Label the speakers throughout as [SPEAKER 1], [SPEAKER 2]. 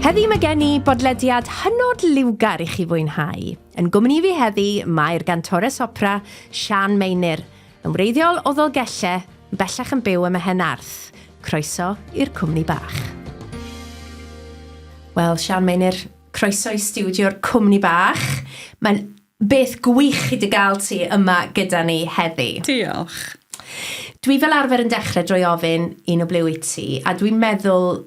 [SPEAKER 1] Heddi mae gen i bodlediad hynod liwgar i chi fwynhau. Yn gwmni fi heddi, mae'r gantores opera Sian Meinir, yn wreiddiol o Ddolgelle, bellach yn byw ym Penarth. Croeso i'r cwmni bach. Wel, Sian Meinir, croeso i stiwdio'r cwmni bach. Mae'n beth gwych i dy gael ti yma gyda ni heddi.
[SPEAKER 2] Diolch.
[SPEAKER 1] Dwi fel arfer yn dechrau drwy ofyn un o blew i ti, a dwi'n meddwl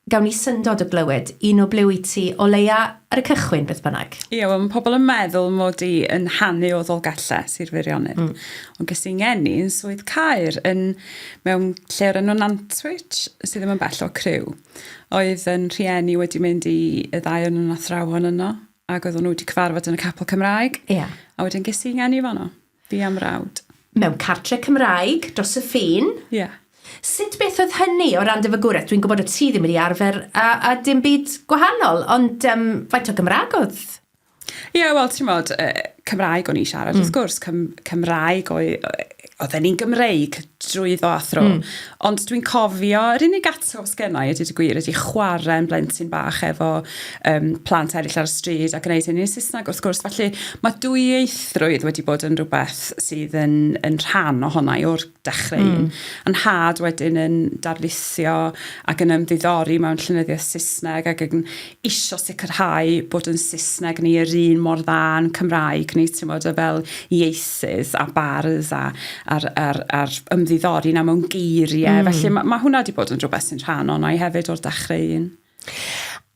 [SPEAKER 1] gawn ni syndod o glywed un o blew i ti o leia ar y cychwyn beth bynnag.
[SPEAKER 2] Ie, wel, mae pobl yn meddwl mod i yn hannu o Ddolgelle, Sir Feirniad. Ond gys i'n ngeni yn Swydd Caer mewn lle o'r enw Nantwich, sydd ddim yn bell o Criw. Oedd yn rhieni wedi mynd i y ddau yn athrawon yno, ac oedd nhw wedi cyfarfod yn y Capel Cymraeg.
[SPEAKER 1] Ia.
[SPEAKER 2] A wedyn gys i'n ngeni fanno, fi am rawd.
[SPEAKER 1] Mewn cartre Cymraeg, dros y ffin.
[SPEAKER 2] Ie.
[SPEAKER 1] Sut beth oedd hynny o ran dy fagwraeth? Dwi'n gwybod o ti ddim wedi arfer a dim byd gwahanol, ond faint o Gymraeg oedd?
[SPEAKER 2] Ie, wel, ti'n modd, Cymraeg o'n i siarad, wrth gwrs, Cymraeg oedden ni'n Gymreig drwyddo a thro. Ond dwi'n cofio, yr unig atgof sgennau ydy gwir ydy chwarae yn blentyn bach efo plant eraill ar y stryd a gwneud hynny'n Saesneg, wrth gwrs. Felly mae dwyieithrwydd wedi bod yn rhywbeth sydd yn rhan ohona i o'r dechrau un. Yn had wedyn yn darlithio ac yn ymddiddori mewn llenyddiaeth Saesneg ac yn isio sicrhau bod yn Saesneg ni yr un mor dda yn Cymraeg ni, ti'n modd, fel ieithydd a bardd ar ymddiddori na mewn geiriau. Felly mae hwnna wedi bod yn rhywbeth sy'n rhan o'na i hefyd o'r dechrau un.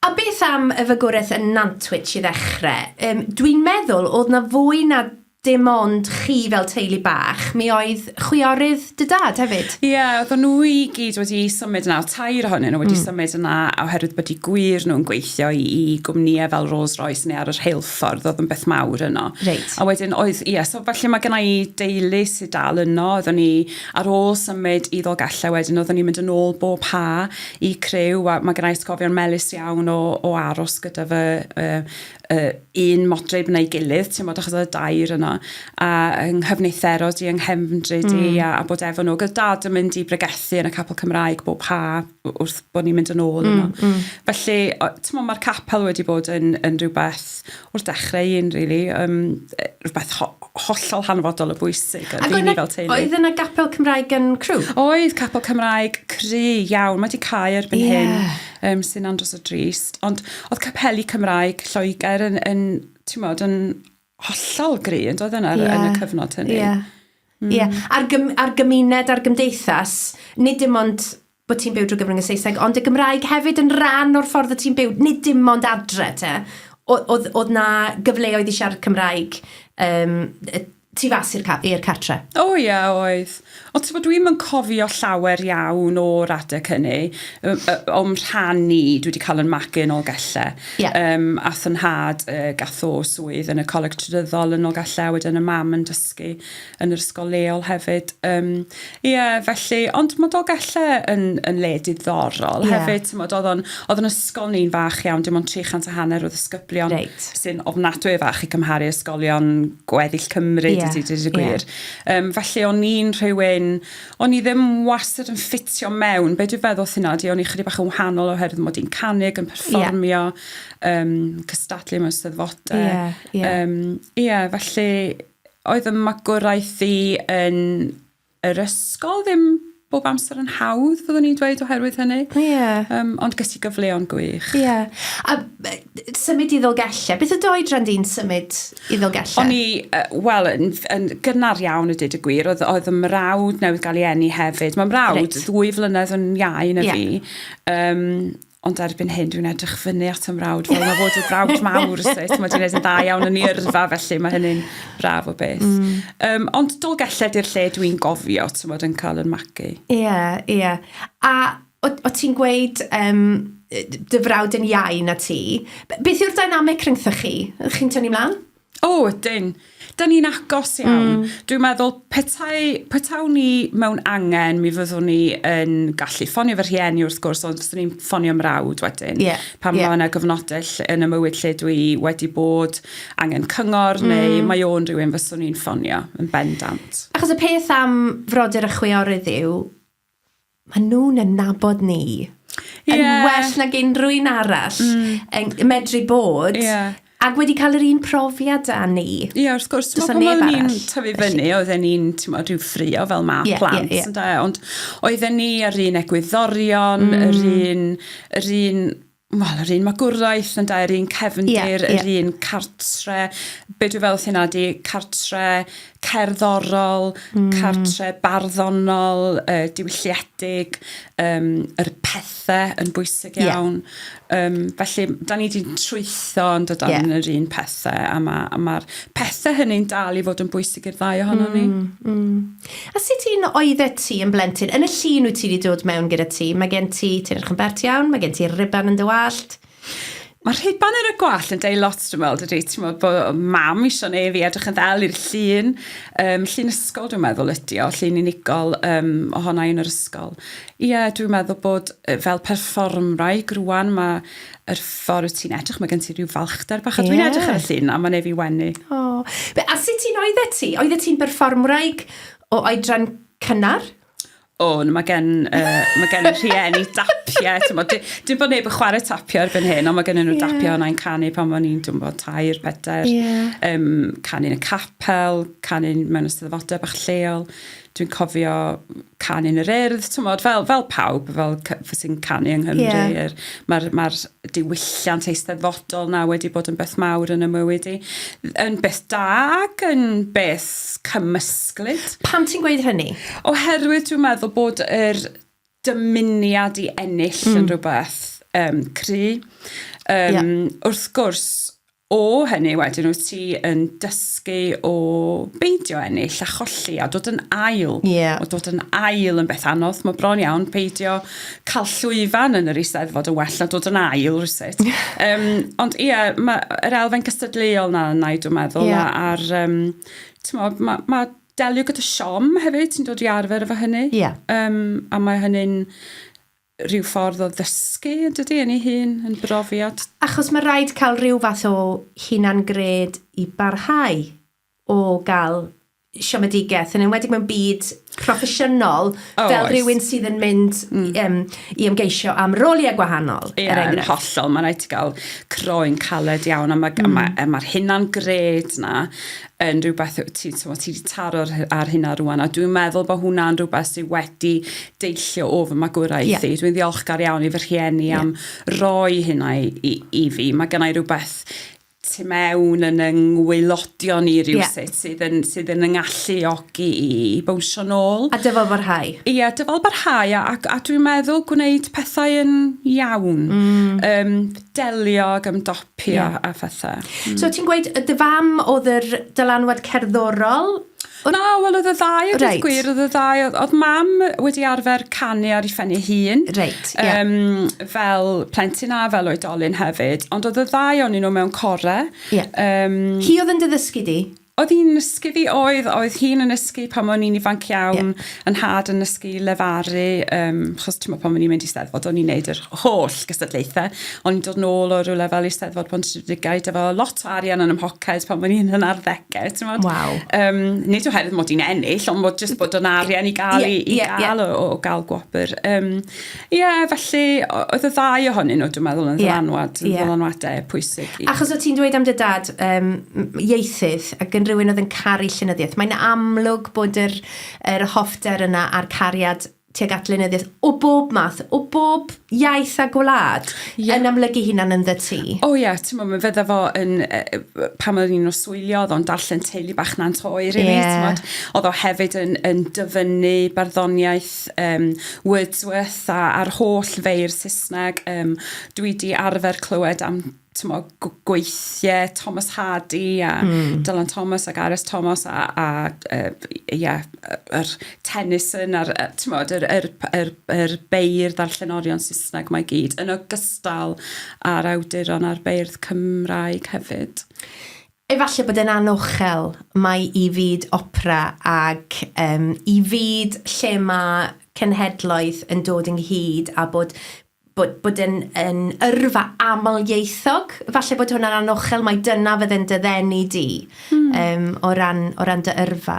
[SPEAKER 1] A beth am y fagwraeth yn Nantwich i ddechrau? Dwi'n meddwl oedd na fwy na dim ond chi fel teulu bach, mi oedd chwiorydd dy dad hefyd.
[SPEAKER 2] Ie, oedd nhw i gyd wedi symud yna, tair ohonyn nhw wedi symud yna oherwydd bod i gwir nhw'n gweithio i gwmnïau fel Rolls-Royce neu ar yr rheilffordd, oedd yn beth mawr yno.
[SPEAKER 1] Reit.
[SPEAKER 2] A wedyn oedd, so felly mae gennau i deulu sydd dal yno, oedden ni ar ôl symud i Ddolgelle wedyn, oedden ni'n mynd yn ôl bob ha i Criw, a mae gennau sgofio'n melys iawn o aros gyda fy un modryb neu gilydd, ti'n modd achos oedd y dair yno, a yng nghyfneithero di, yng nghefndryd i, a bod efo nhw. Gyda dad yn mynd i bregethu yn y Capel Cymraeg bob ha wrth bod ni'n mynd yn ôl yno. Felly, ti'n modd, mae'r capel wedi bod yn rhywbeth o'r dechrau un, really, rhywbeth hollol hanfodol o bwysig ar fi ni fel teulu.
[SPEAKER 1] Oedd yna Gapel Cymraeg yn Criw?
[SPEAKER 2] Oedd Capel Cymraeg cry iawn, mae di cael erbyn hyn, sy'n andros o drist. Ond oedd capeli Cymraeg Lloegr yn hollol gry, yn dod yna yn y cyfnod hynny.
[SPEAKER 1] Ie. Ar gymuned, ar gymdeithas, nid dim ond bod ti'n byw drwy gyfrwng y Saesneg, ond y Gymraeg hefyd yn rhan o'r ffordd o ti'n byw, nid dim ond adre, te. Oedd na gyfleoedd i siarad Cymraeg tu fas i'r cartre? O
[SPEAKER 2] ie, oedd. Ond dwi'n yn cofio llawer iawn o'r adeg hynny. O'm rhannu, dwi wedi cael yn magu yn Ddolgelle. Ath yn had gath o swydd yn y Coleg Trydyddol yn Ddolgelle, wedyn y mam yn dysgu yn yr ysgol leol hefyd. Felly, ond mae Ddolgelle yn le diddorol hefyd. Oedd yn ysgol ni'n fach iawn, dim ond 350 o ddisgyblion sy'n ofnadwy fach i cymharu ysgolion gweddill Cymru. Felly o'n i'n rhywun, o'n i ddim wastad yn ffitio mewn, be dwi'n feddwl hynna, o'n i chydig bach yn wahanol oherwydd mod i'n canig, yn perfformio, cystadlu mewn steddfodau. Felly oedd y magwraeth i yn yr ysgol ddim bob amser yn hawdd, fyddwn ni'n dweud oherwydd hynny. Ond gys i gyfleon gwych.
[SPEAKER 1] A symud i Ddolgelle, beth ydy oedran di'n symud i Ddolgelle?
[SPEAKER 2] O'n i, wel, yn gynnar iawn y dyd y gwir, oedd y mrawd newydd gael ei eni hefyd. Mae mrawd 2 flynedd yn iau na fi. Ond erbyn hyn, dwi'n edrych fyny at y mrawd, fel mae fod y brawd mawr, mae dwi'n edrych yn da iawn yn ei yrfa, felly mae hynny'n braf o beth. Ond Ddolgelle di'r lle dwi'n gofio, ti'n bod yn cael yn magu.
[SPEAKER 1] Ie. A o ti'n gweud dy frawd yn iau na ti, beth yw'r dynamic rhyngthoch chi? Chi'n tynnu mlaen?
[SPEAKER 2] Ydyn. Da ni'n agos iawn. Dwi'n meddwl, petawn ni mewn angen, mi fyddwn ni yn gallu ffonio fy rhieni wrth gwrs, ond fyddwn ni'n ffonio mrawd wedyn. Pan mae yna gyfnodell yn y mywyd lle dwi wedi bod angen cyngor, neu mae o'n rhywun fyddwn ni'n ffonio yn bendant.
[SPEAKER 1] Achos y peth am frodyr y chwiorydd yw, maen nhw'n nabod ni. yn well nag unrhyw un arall yn medru bod. Ac wedi cael yr un profiad â ni.
[SPEAKER 2] Wrth gwrs, pan oedden ni'n tyfu fyny, oedden ni'n rhyw ffrio fel plant, ond oedden ni ar un egwyddorion, yr un magwraeth, yr un cefndir, yr un cartre, be dwi fel hynna di, cartre cerddorol, cartre barddonol, diwylliedig, yr pethau yn bwysig iawn. Felly, da ni wedi trwytho yn dod yn yr un pethau, a mae'r pethau hynny'n dal i fod yn bwysig i'r ddau ohono ni.
[SPEAKER 1] A sut ti'n oeddet ti yn blentyn? Yn y llun wyt ti wedi dod mewn gyda ti? Mae gen ti, ti'n edrych yn bert iawn, mae gen ti riban yn dy wallt.
[SPEAKER 2] Mae'r rhiban yn y gwall yn deud lot, dwi'n meddwl, dydy. Ti'n meddwl bod mam eisiau neu fi edrych yn ddel i'r llun. Llun ysgol, dwi'n meddwl, ydi o. Llun unigol ohona yn yr ysgol. Dwi'n meddwl bod fel perfformraig rwan, mae'r ffordd ti'n edrych, mae gen ti rhyw falchder bach. A dwi'n edrych ar y llun, a mae'n ei fi wenu.
[SPEAKER 1] A sut ti'n oeddet ti? Oeddet ti'n perfformraig o oedran cynnar?
[SPEAKER 2] Mae gen rhieni dapiau. Dim bod neb yn chwarae tapio erbyn hyn, ond mae gen nhw dapio yna'n canu pan o'n i'n 3, 4. Canu yn y capel, canu mewn Eisteddfodau bach lleol. Dwi'n cofio canu yn yr urdd, fel pawb, fel sy'n canu yng Nghymru. Mae'r diwylliant eisteddfodol na wedi bod yn beth mawr yn y mywyd i. Yn beth da ac yn beth cymysglyd.
[SPEAKER 1] Pam ti'n gweud hynny?
[SPEAKER 2] Oherwydd dwi'n meddwl bod yr dymuniad i ennill yn rhywbeth cry. Wrth gwrs, o hynny wedyn wyt ti yn dysgu o beidio ennill a cholli a dod yn ail. O dod yn ail yn beth anodd. Mae bron iawn peidio cael llwyfan yn yr Eisteddfod yn well na dod yn ail rwysut. Ond yr elfen gystadleuol na dwi'n meddwl mae delio gyda siom hefyd sy'n dod i arfer efo hynny. A mae hynny'n rhyw ffordd o ddysgu ydy yn ei hun, yn brofiad.
[SPEAKER 1] Achos mae rhaid cael rhyw fath o hunan gred i barhau o gael siomedigaeth, yn enwedig mewn byd proffesiynol, fel rhywun sydd yn mynd i ymgeisio am roliau gwahanol.
[SPEAKER 2] Yn hollol, mae'n rhaid i gael croen caled iawn, a mae'r hunan gred na yn rhywbeth, ti wedi taro ar hynna rwan, a dwi'n meddwl bod hwnna'n rhywbeth sydd wedi deillio o fy magwraeth i. Dwi'n ddiolchgar iawn i fy rhieni am roi hynna i fi. Mae gennau rhywbeth tu mewn yn yngwaelodion ni rhywsut sydd yn yngalluogi i bwysio nôl. A
[SPEAKER 1] dyfal barhau.
[SPEAKER 2] Dyfal barhau, a dwi'n meddwl gwneud pethau yn iawn. Delio ag ymdopio a phethau.
[SPEAKER 1] So ti'n gweud, dy fam oedd yr dylanwad cerddorol?
[SPEAKER 2] Wel, oedd y ddau, oedd gwir, oedd y ddau. Oedd mam wedi arfer canu ar ei ffenni hun. Fel plentyn a fel oedolyn hefyd. Ond oedd y ddau o'n nhw mewn core.
[SPEAKER 1] Hi oedd yn dy ddysgu di?
[SPEAKER 2] Oedd hi'n ysgu fi oedd hi'n yn ysgu pan o'n i'n ifanc iawn, yn had yn ysgu lefaru, chos pan o'n i'n mynd i Eisteddfod, o'n i'n neud yr holl gystadlaethau. O'n i'n dod nôl o rhyw lefel i Eisteddfod Pontypridd, efo lot o arian yn ymhoced pan o'n i'n yn arddegau. Nid oherwydd mod i'n ennill, ond jyst bod yn arian i gael o gael gwobr. Felly, oedd y ddau ohonyn nhw, dwi'n meddwl, yn ddylanwadau pwysig.
[SPEAKER 1] Achos o ti'n dweud am dy dad ieithydd, ac yn rhywun oedd yn caru llenyddiaeth. Mae'n amlwg bod yr hoffter yna a'r cariad tuag at llenyddiaeth o bob math, o bob iaith a gwlad yn amlygu hunan yn ddy ti.
[SPEAKER 2] Mae fydda fo yn, pan oedd ni'n oswylio, oedd o'n darllen teulu bach nant oer i ni, oedd o hefyd yn dyfynnu barddoniaeth Wordsworth a'r holl feir Saesneg. Dwi di arfer clywed am gweithiau Thomas Hardy a Dylan Thomas a Gareth Thomas a Tennyson yr beirdd a'r llenorion Saesneg mae gyd yn ogystal a'r awduron a'r beirdd Cymraeg hefyd.
[SPEAKER 1] Efallai bod yn anochel mae i fyd opera ac i fyd lle mae cenhedloedd yn dod ynghyd a bod bod yn yrfa amlieithog. Falle bod hwnna'n anochel, mae dyna fydde'n dyddenu di o ran dy yrfa.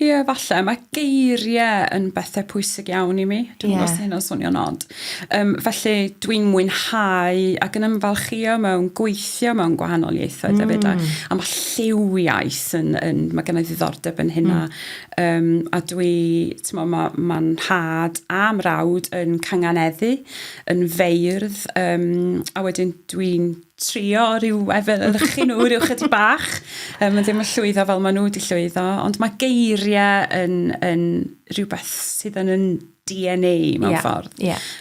[SPEAKER 2] Ie, falle. Mae geiriau yn bethau pwysig iawn i mi. Dwi'n gwybod sy'n hynny'n swnio'n od. Felly dwi'n mwynhau ac yn ymfalchio mewn gweithio mewn gwahanol ieithoedd hefyd. A mae lliwiaeth mae gen i ddiddordeb yn hynna. A mae'n had a mrawd yn canganeddu, yn feirdd, a wedyn dwi'n trio rhyw efelychu nhw, rhyw chydig bach. Mae ddim yn llwyddo fel maen nhw wedi llwyddo, ond mae geiriau yn rhywbeth sydd yn DNA mewn ffordd.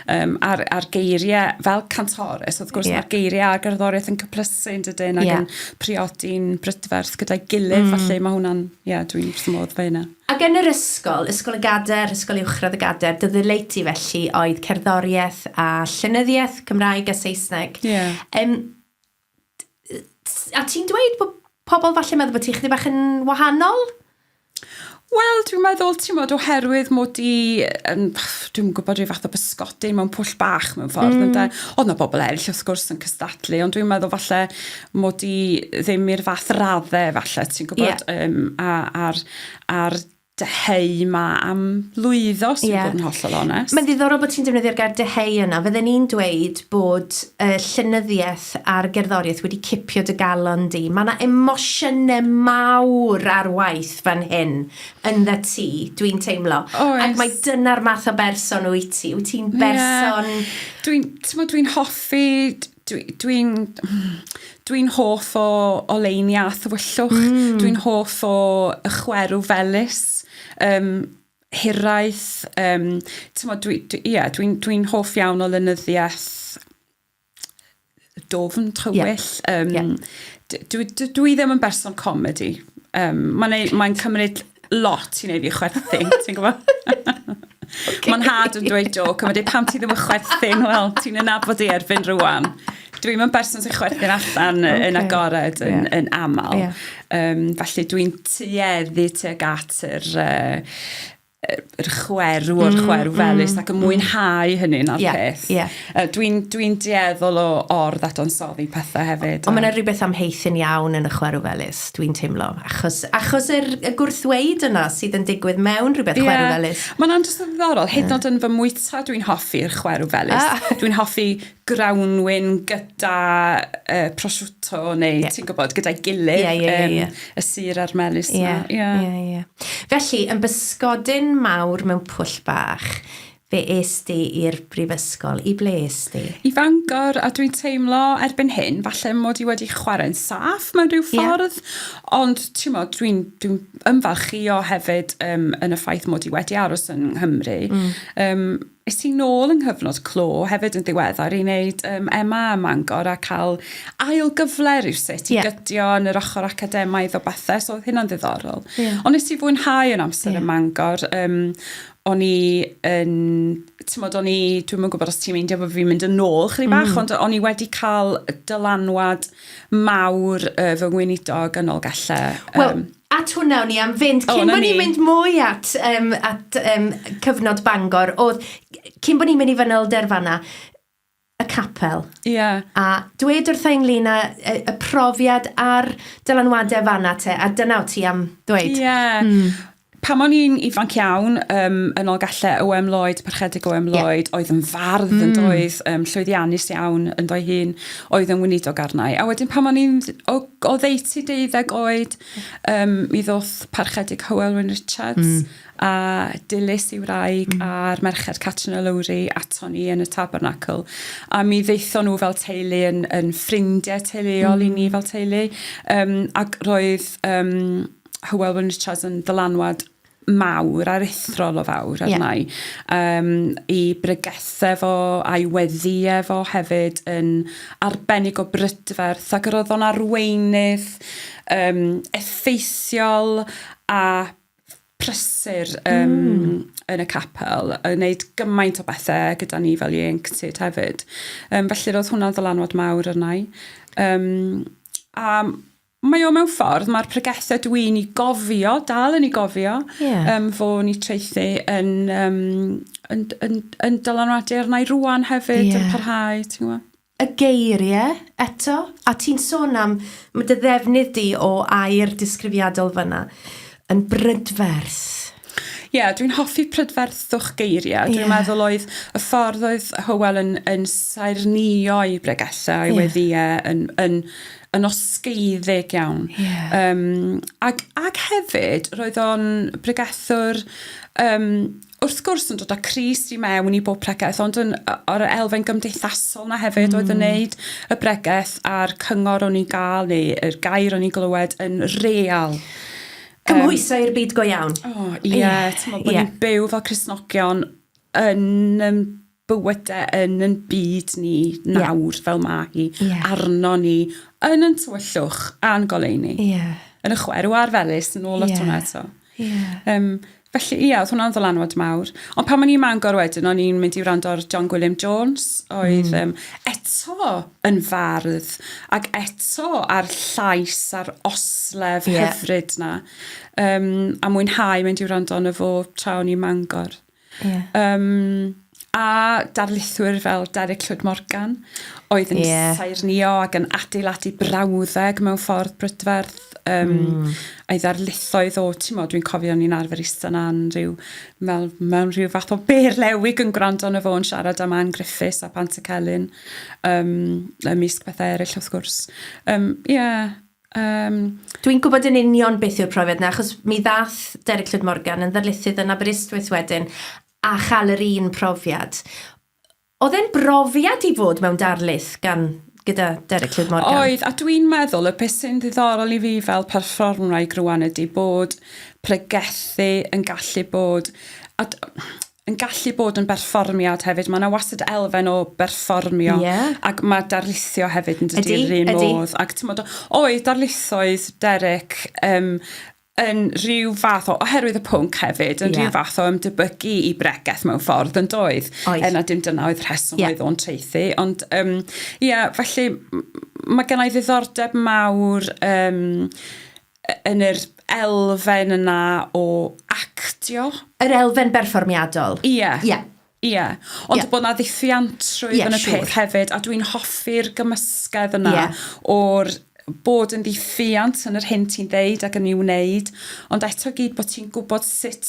[SPEAKER 2] A'r geiriau, fel cantores, wrth gwrs, mae'r geiriau a gerddoriaeth yn cyplysu dydyn, ac yn priodi'n brydferth gyda'i gilydd, felly mae hwnna'n, dwi'n wrth modd fe hynna.
[SPEAKER 1] Ac yn yr ysgol y gader, ysgol uwchradd y gader, dy ddileiti felly oedd cerddoriaeth a llenyddiaeth, Cymraeg a Saesneg. A ti'n dweud bod pobl falle meddwl bod ti'n chydig bach yn wahanol?
[SPEAKER 2] Wel, dwi'n meddwl, ti'n modd, oherwydd mod i, dwi'n gwybod rhyw fath o bysgodyn mewn pwll bach mewn ffordd. Oedd na bobl eraill wrth gwrs yn cystadlu, ond dwi'n meddwl falle mod i ddim i'r fath raddau falle, ti'n gwybod, a'r deheu ma am lwyddo sy'n bod yn hollol onest.
[SPEAKER 1] Mae'n ddiddorol bod ti'n defnyddio'r gair deheu yna. Fydden ni'n dweud bod llenyddiaeth a'r gerddoriaeth wedi cipio dy galon di. Mae yna emosiynau mawr ar waith fan hyn yn dda ti, dwi'n teimlo. Ac mae dyna'r math o berson wyt ti. Wyt ti'n berson...
[SPEAKER 2] Dwi'n hoffi... Dwi'n hoff o leiniau a thwyllwch. Dwi'n hoff o chwerw felys, hiraeth. Dwi'n hoff iawn o lenyddiaeth dofn, tywyll. Dwi ddim yn berson comedi. Mae'n cymryd lot i wneud i chwerthu, ti'n gwybod? Mae'n had yn dweud joc, a mae'n dweud pam ti ddim yn chwerthu'n, wel, ti'n ynabod i erbyn rwan. Dwi'n yn berson sy'n chwerthu'n allan yn agored, yn aml. Felly dwi'n tueddu tuag at yr chwerw o'r chwerw felys ac yn mwynhau hynny'n ar peth. Dwi'n dueddol o'r ddadansoddi pethau hefyd.
[SPEAKER 1] Ond mae'n rhywbeth amheithyn iawn yn y chwerw felys, dwi'n teimlo. Achos y gwrthweid yna sydd yn digwydd mewn rhywbeth chwerw felys.
[SPEAKER 2] Mae'n andros o ddiddorol. Hyd yn oed yn fy mwyta dwi'n hoffi'r chwerw felys. Dwi'n hoffi grawnwyn gyda prosciutto neu, ti'n gwybod, gyda'i gilydd. Y sir a'r melys.
[SPEAKER 1] Felly, yn bysgodyn mawr mewn pwll bach, fe est di i'r brifysgol? I ble est di?
[SPEAKER 2] I Fangor, a dwi'n teimlo erbyn hyn, falle mod i wedi chwarae'n saff mewn rhyw ffordd, ond dwi'n ymfalchio hefyd yn y ffaith mod i wedi aros yn Nghymru. Is ti nôl yng nghyfnod clo hefyd yn ddiweddar i wneud Emma ym Mangor a cael ail gyfle rhywsut i gydio yn yr ochr academaidd o bethau, so oedd hynna'n ddiddorol. Ond nes i fwynhau yn amser ym Mangor, o'n i yn, dwi'n gwybod os ti'n meindio bod fi'n mynd yn ôl chydig bach, ond o'n i wedi cael dylanwad mawr fy ngweinidog yn Olgella.
[SPEAKER 1] Wel, at hwnna o'n i am fynd, cyn bod ni'n mynd mwy at cyfnod Bangor, cyn bod ni'n mynd i fanylder fanna, y capel. A dweud wrth ynglyn y profiad a'r dylanwadau fanna te, a dyna o ti am ddweud.
[SPEAKER 2] Pam o'n i'n ifanc iawn yn Olgella Owem Lloyd, parchedig Owem Lloyd, oedd yn fardd yn doedd, llwyddiannus iawn yn doi hun, oedd yn weinidog arnau. A wedyn pam o'n i'n o 18 oed, mi ddoth parchedig Elinor Wyn Reynolds a dilys i'w wraig a'r merched Catrin y Lowri ato ni yn y Tabernacl. A mi ddeithon nhw fel teulu yn ffrindiau teuluol i ni fel teulu. Ac roedd Hywel Wyn Reynolds yn dylanwad mawr ar ethrol o fawr arnau. I bregethau fo a'i weddiau fo hefyd yn arbennig o brydferth ac roedd o'n arweinydd effeithiol a prysur yn y capel, yn gwneud gymaint o bethau gyda ni fel ieuenctid hefyd. Felly roedd hwnna'n dylanwad mawr arnau. A mae o mewn ffordd, mae'r pregethau dwi'n i gofio, dal yn i gofio, fo ni treithi yn dylanwadu arna i rwan hefyd yn parhau, ti'n gwybod?
[SPEAKER 1] Y geiriau eto, a ti'n sôn am, mae dy ddefnydd di o air disgrifiadol fyna yn brydferth.
[SPEAKER 2] Dwi'n hoffi prydferthwch geiriau. Dwi'n meddwl oedd y ffordd oedd Hywel yn saernio i bregethau i weddiau yn osgeiddig iawn. Ac hefyd, roedd o'n bregethwr wrth gwrs yn dod â Cris i mewn i bob pregeth, ond o'r elfen gymdeithasol na hefyd oedd yn neud y bregeth a'r cyngor o'n i gael neu yr gair o'n i glywed yn real.
[SPEAKER 1] Cymhwyso i'r byd go iawn.
[SPEAKER 2] Ti'n meddwl bod ni'n byw fel Cristnogion yn bywydau yn byd ni nawr fel mae hi, arno ni, yn tywyllwch a'n goleuni. Yn y chwerw a'r felys yn ôl at hwnna eto. Felly, oedd hwnna'n ddylanwad mawr. Ond pan o'n i'n Mangor wedyn, o'n i'n mynd i wrando ar John William Jones, oedd eto yn fardd, ac eto ar llais, ar oslef hyfryd na. A mwynhau mynd i wrando yn efo tra o'n i'n Mangor. A darlithwyr fel Derek Llwyd Morgan, oedd yn saernio ac yn adeiladu brawddeg mewn ffordd brydferth. A'i ddarlithoedd o, dwi'n cofio ni'n arfer eistedd mewn rhyw fath o berlewig yn gwrando yn y fo yn siarad am Anne Griffiths a Pant y Celyn, ymysg bethau eraill wrth gwrs.
[SPEAKER 1] Dwi'n gwybod yn union beth yw'r profiad na, achos mi ddath Derek Llwyd Morgan yn ddarlithydd yn Aberystwyth wedyn a chael yr un profiad. Oedd e'n brofiad i fod mewn darlith gyda Derek Llwyd Morgan?
[SPEAKER 2] Oedd, a dwi'n meddwl y beth sy'n ddiddorol i fi fel perfformwraig rwan ydy bod pregethu yn gallu bod yn berfformiad hefyd. Mae yna wastad elfen o berfformio ac mae darlithio hefyd yn dydi'r un modd. Ac oedd darlithoedd Derek yn rhyw fath oherwydd y pwnc hefyd, yn rhyw fath o ymdybygu i bregeth mewn ffordd yn doedd. Yna dim dyna oedd rheswm oedd o'n treithi. Ond, felly, mae gennau ddiddordeb mawr yn yr elfen yna o actio.
[SPEAKER 1] Yr elfen berfformiadol.
[SPEAKER 2] Ond bod na ddiffiantrwydd yn y peth hefyd, a dwi'n hoffi'r gymysgedd yna o'r bod yn ddiffiant yn yr hyn ti'n ddeud ac yn i'w wneud, ond eto gyd bod ti'n gwybod sut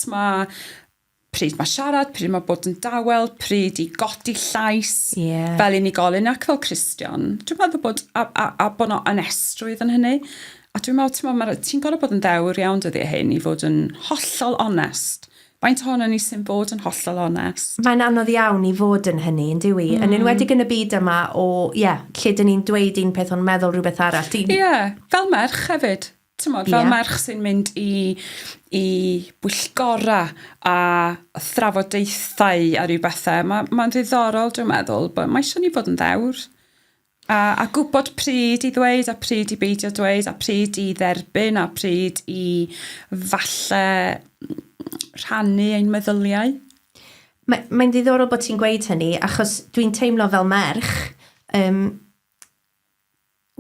[SPEAKER 2] pryd mae siarad, pryd mae bod yn dawel, pryd i godi llais, fel unigolyn ac fel Cristion. Dwi'n meddwl bod, a bod nhw anestrwydd yn hynny, a dwi'n meddwl, ti'n gorfod bod yn ddewr iawn dyddi hyn i fod yn hollol onest. Faint ohono ni sy'n bod yn hollol onest. Mae'n
[SPEAKER 1] anodd iawn i fod yn hynny, yn dywi. Yn enwedig yn y byd yma o, lle dyn ni'n dweud un peth ond meddwl rhywbeth arall.
[SPEAKER 2] Fel merch hefyd. Fel merch sy'n mynd i bwyllgora a thrafodaethau a rhyw bethau. Mae'n ddiddorol, dwi'n meddwl, bod mae eisiau ni fod yn ddewr. A gwybod pryd i ddweud, a pryd i beidio dweud, a pryd i dderbyn, a pryd i falle rhannu ein meddyliau.
[SPEAKER 1] Mae'n ddiddorol bod ti'n gweud hynny, achos dwi'n teimlo fel merch,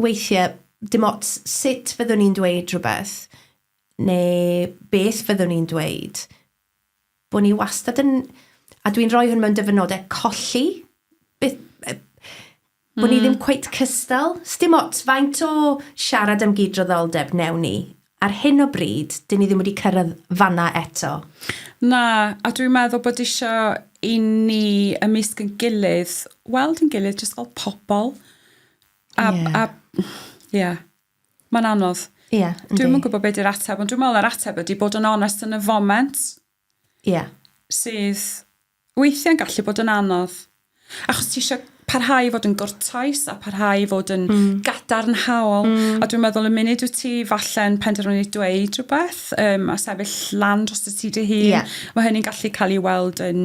[SPEAKER 1] weithiau, dim ots sut fyddwn ni'n dweud rhywbeth, neu beth fyddwn ni'n dweud, bod ni wastad yn, a dwi'n rhoi hwn mewn dyfynodau, colli, bod ni ddim cweit cystal. Dim ots, faint o siarad am gydroddoldeb newn ni. Ar hyn o bryd, dyn ni ddim wedi cyrraedd fanna eto.
[SPEAKER 2] Na, a dwi'n meddwl bod eisiau i ni ymysg yn gilydd, weld yn gilydd jyst fel pobl. Mae'n anodd. Dwi'n yn gwybod beth yw'r ateb, ond dwi'n meddwl yr ateb ydy bod yn onest yn y foment. Sydd weithiau'n gallu bod yn anodd. Achos ti eisiau parhau fod yn gwrtais a parhau fod yn gadarnhaol. A dwi'n meddwl y munud wyt ti falle'n penderfynu dweud rhywbeth a sefyll lan dros y ti dy hun, mae hynny'n gallu cael ei weld yn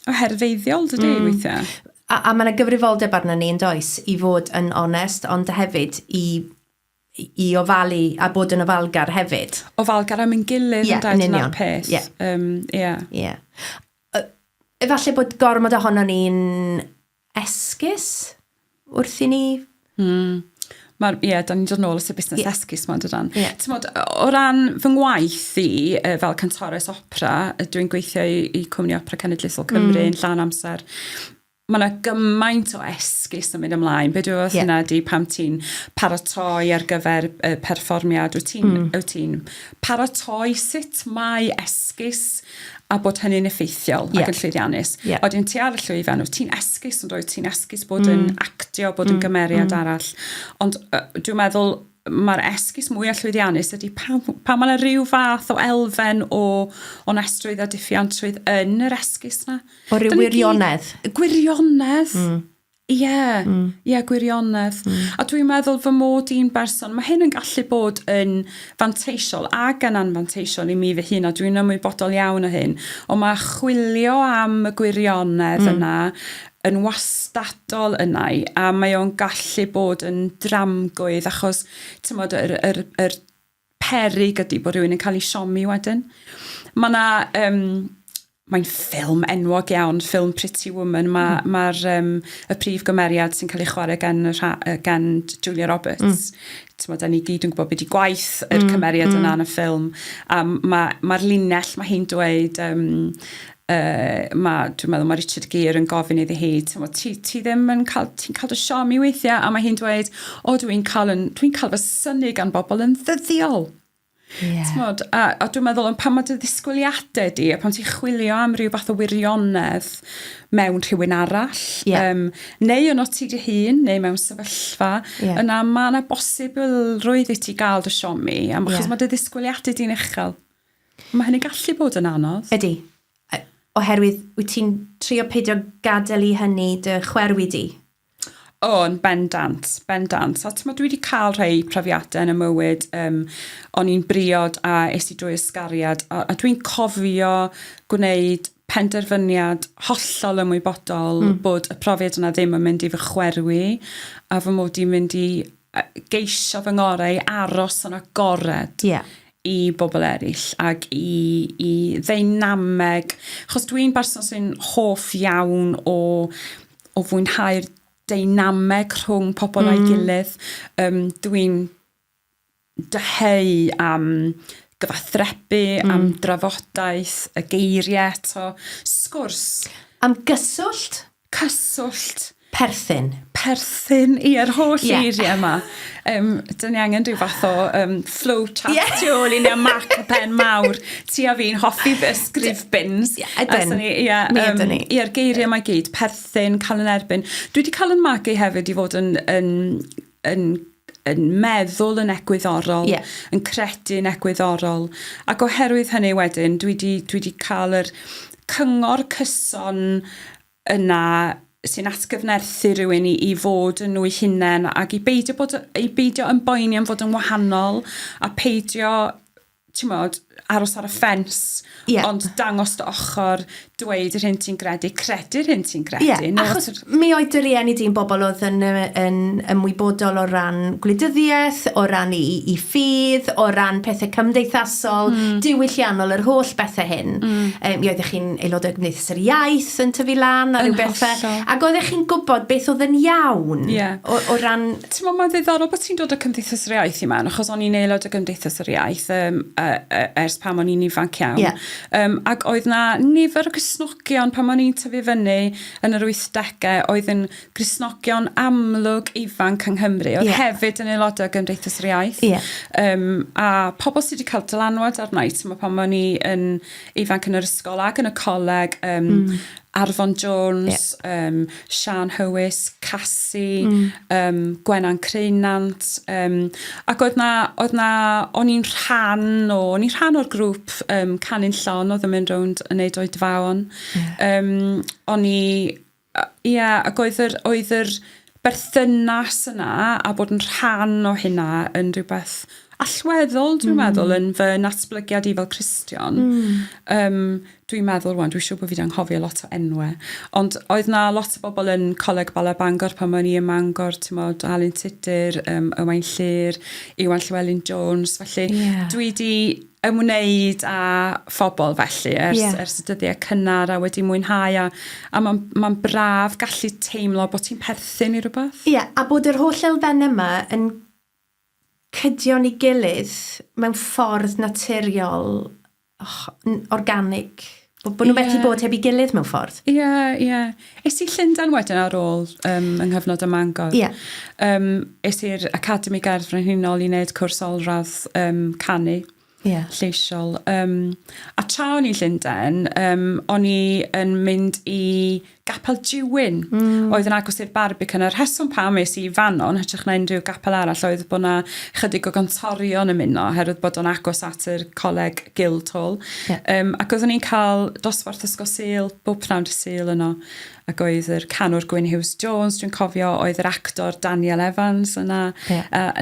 [SPEAKER 2] oherfeiddiol dydy weithiau.
[SPEAKER 1] A mae yna gyfrifoldeb arna ni yn does i fod yn onest, ond hefyd i ofalu a bod yn ofalgar hefyd.
[SPEAKER 2] Ofalgar am yn gilydd yn dweud yna'r peth.
[SPEAKER 1] Efallai bod gormod ohono ni'n esgus wrth i ni?
[SPEAKER 2] Da ni'n dod nôl at y busnes esgus ma'n dod an. O ran fy ngwaith i fel cantores opera, dwi'n gweithio i Cwmni Opera Cenedlaethol Cymru yn llawn amser. Mae yna gymaint o esgus yn mynd ymlaen. Be dwi'n hynna di pam ti'n paratoi ar gyfer perfformiad, wyt ti'n paratoi sut mae esgus a bod hynny'n effeithiol ac yn llwyddiannus. Oedden ti ar y llwyfan, wyt ti'n esgus, ond wyt ti'n esgus bod yn actio, bod yn gymeriad arall. Ond dwi'n meddwl mae'r esgus mwy a llwyddiannus ydy pa mae yna rhyw fath o elfen o onestrwydd a diffiantrwydd yn yr esgus na.
[SPEAKER 1] O ryw wirionedd.
[SPEAKER 2] Gwirionedd. Gwirionedd. A dwi'n meddwl fy mod i'n berson, mae hyn yn gallu bod yn fanteisiol ac yn anfanteisiol i mi fy hun, a dwi'n ymwybodol iawn o hyn. Ond mae chwilio am y gwirionedd yna yn wastadol yna a mae o'n gallu bod yn dramgwydd achos yr peryg ydy bod rhywun yn cael ei siomi wedyn. Mae'n ffilm enwog iawn, ffilm Pretty Woman. Mae'r y prif gymeriad sy'n cael ei chwarae gan Julia Roberts. Da ni gyd yn gwybod beth i gwaith yr cymeriad yna yn y ffilm. A mae'r linell, mae hi'n dweud... dwi'n meddwl mae Richard Gere yn gofyn iddi hi, ti ddim yn cael dy siomi weithiau, a mae hi'n dweud, dwi'n cael fy syni gan bobl yn ddyddiol. A dwi'n meddwl, pan mae dy ddisgwyliadau di, a pan ti'n chwilio am rhyw fath o wirionedd mewn rhywun arall, neu yn o ti dy hun, neu mewn sefyllfa, yna mae yna bosibilrwydd i ti gael dy siomi, achos mae dy ddisgwyliadau di'n uchel. Mae hynny gallu bod yn anodd.
[SPEAKER 1] Ydy. Oherwydd, wyt ti'n trio peidio gadael i hynny dy chwerwi di?
[SPEAKER 2] Yn bendant. A dwi wedi cael rhai profiadau yn y mywyd, o'n i'n briod a es i drwy ysgariad, a dwi'n cofio gwneud penderfyniad hollol ymwybodol bod y profiad yna ddim yn mynd i fy chwerwi, a fy mod i'n mynd i geisio fy ngorau aros yn agored. I bobl eraill ac i ddeinameg, achos dwi'n berson sy'n hoff iawn o fwynhau'r deinameg rhwng pobl a'i gilydd. Dwi'n dyheu am gyfathrebu, am drafodaeth, y geiriau, sgwrs.
[SPEAKER 1] Am gyswllt?
[SPEAKER 2] Cyswllt.
[SPEAKER 1] Perthyn,
[SPEAKER 2] i'r holl eiriau yma. Dyn ni angen rhyw fath o flow chart tu ôl i'n mac a pen mawr. Ti a fi'n hoffi ysgrif bins. I'r geiriau yma gyd, perthyn, cael yn erbyn. Dwi wedi cael yn magu hefyd i fod yn meddwl yn egwyddorol, yn credu'n egwyddorol. Ac oherwydd hynny wedyn, dwi wedi cael yr cyngor cyson yna sy'n atgyfnerthu rhywun i fod yn nhw eu hunain ac i beidio yn boeni am fod yn wahanol a peidio, aros ar y ffens, ond dangos dy ochr, dweud yr hyn ti'n credu'r hyn ti'n credu.
[SPEAKER 1] Achos mi oedd dy rieni di'n bobl oedd yn ymwybodol o ran gwleidyddiaeth, o ran i ffydd, o ran pethau cymdeithasol, diwylliannol, yr holl bethau hyn. Mi oeddech chi'n aelod o Gymdeithas yr Iaith yn tyfu lan a rhyw bethau. Ac oeddech chi'n gwybod beth oedd yn iawn o ran...
[SPEAKER 2] Mae'n ddiddorol bod ti'n dod o Gymdeithas yr Iaith i mewn, achos o'n i'n aelod o Gymdeithas yr Iaith ers pam o'n i'n ifanc iawn. Ac oedd na nifer o Gristnogion pan o'n i'n tyfu fyny yn yr 80au, oedd yn Gristnogion amlwg ifanc yng Nghymru, oedd hefyd yn aelod o Gymdeithas yr Iaith. A pobl sydd wedi cael dylanwad arna i, pan o'n i yn ifanc yn yr ysgol ac yn y coleg, Arfon Jones, Sian Hywys, Cassi, Gwenan Creinant, ac o'n i'n rhan o'r grŵp Canu'n Llon oedd yn mynd rownd yn neud o'i dfawn. Ac oedd yr berthynas yna a bod yn rhan o hynna yn rhywbeth allweddol, dwi'n meddwl, yn fy natblygiad i fel Cristion. Dwi'n meddwl, dwi'n siŵr bod fi da'n anghofio lot o enwau. Ond oedd na lot o bobl yn Coleg Bala Bangor pan o'n i yn Mangor, Alun Tudur, Owain Llyr, Iwan Llywelyn Jones. Felly, dwi wedi ymwneud â phobl felly ers y dyddiau cynnar a wedi mwynhau a mae'n braf gallu teimlo bod ti'n perthyn i rhywbeth.
[SPEAKER 1] A bod yr holl elfen yma yn cydio i gilydd mewn ffordd naturiol, organig. Bod nhw'n methu bod heb I gilydd mewn ffordd.
[SPEAKER 2] Ie. Es I Llundain wedyn ar ôl yng nghyfnod y Mangor.
[SPEAKER 1] Ie.
[SPEAKER 2] Es i'r Academi Gerdd Frenhinol I wneud cwrs olradd canu. Lleisiol. A tra o'n I Llundain, o'n I yn mynd I Gapel Bethel. Oedd yn agos i'r Barbican. Yr rheswm pam es I Fanon, hytrach na unrhyw gapel arall, oedd bod na chydig o gantorion yn muno, herwydd bod o'n agos at yr coleg Guildhall. Ac oeddwn ni'n cael dosbarth ysgol Sul, bob pnawn dy Sul yno. Ac oedd yr canwr Gwyn Jones, dwi'n cofio, oedd yr actor Daniel Evans yna,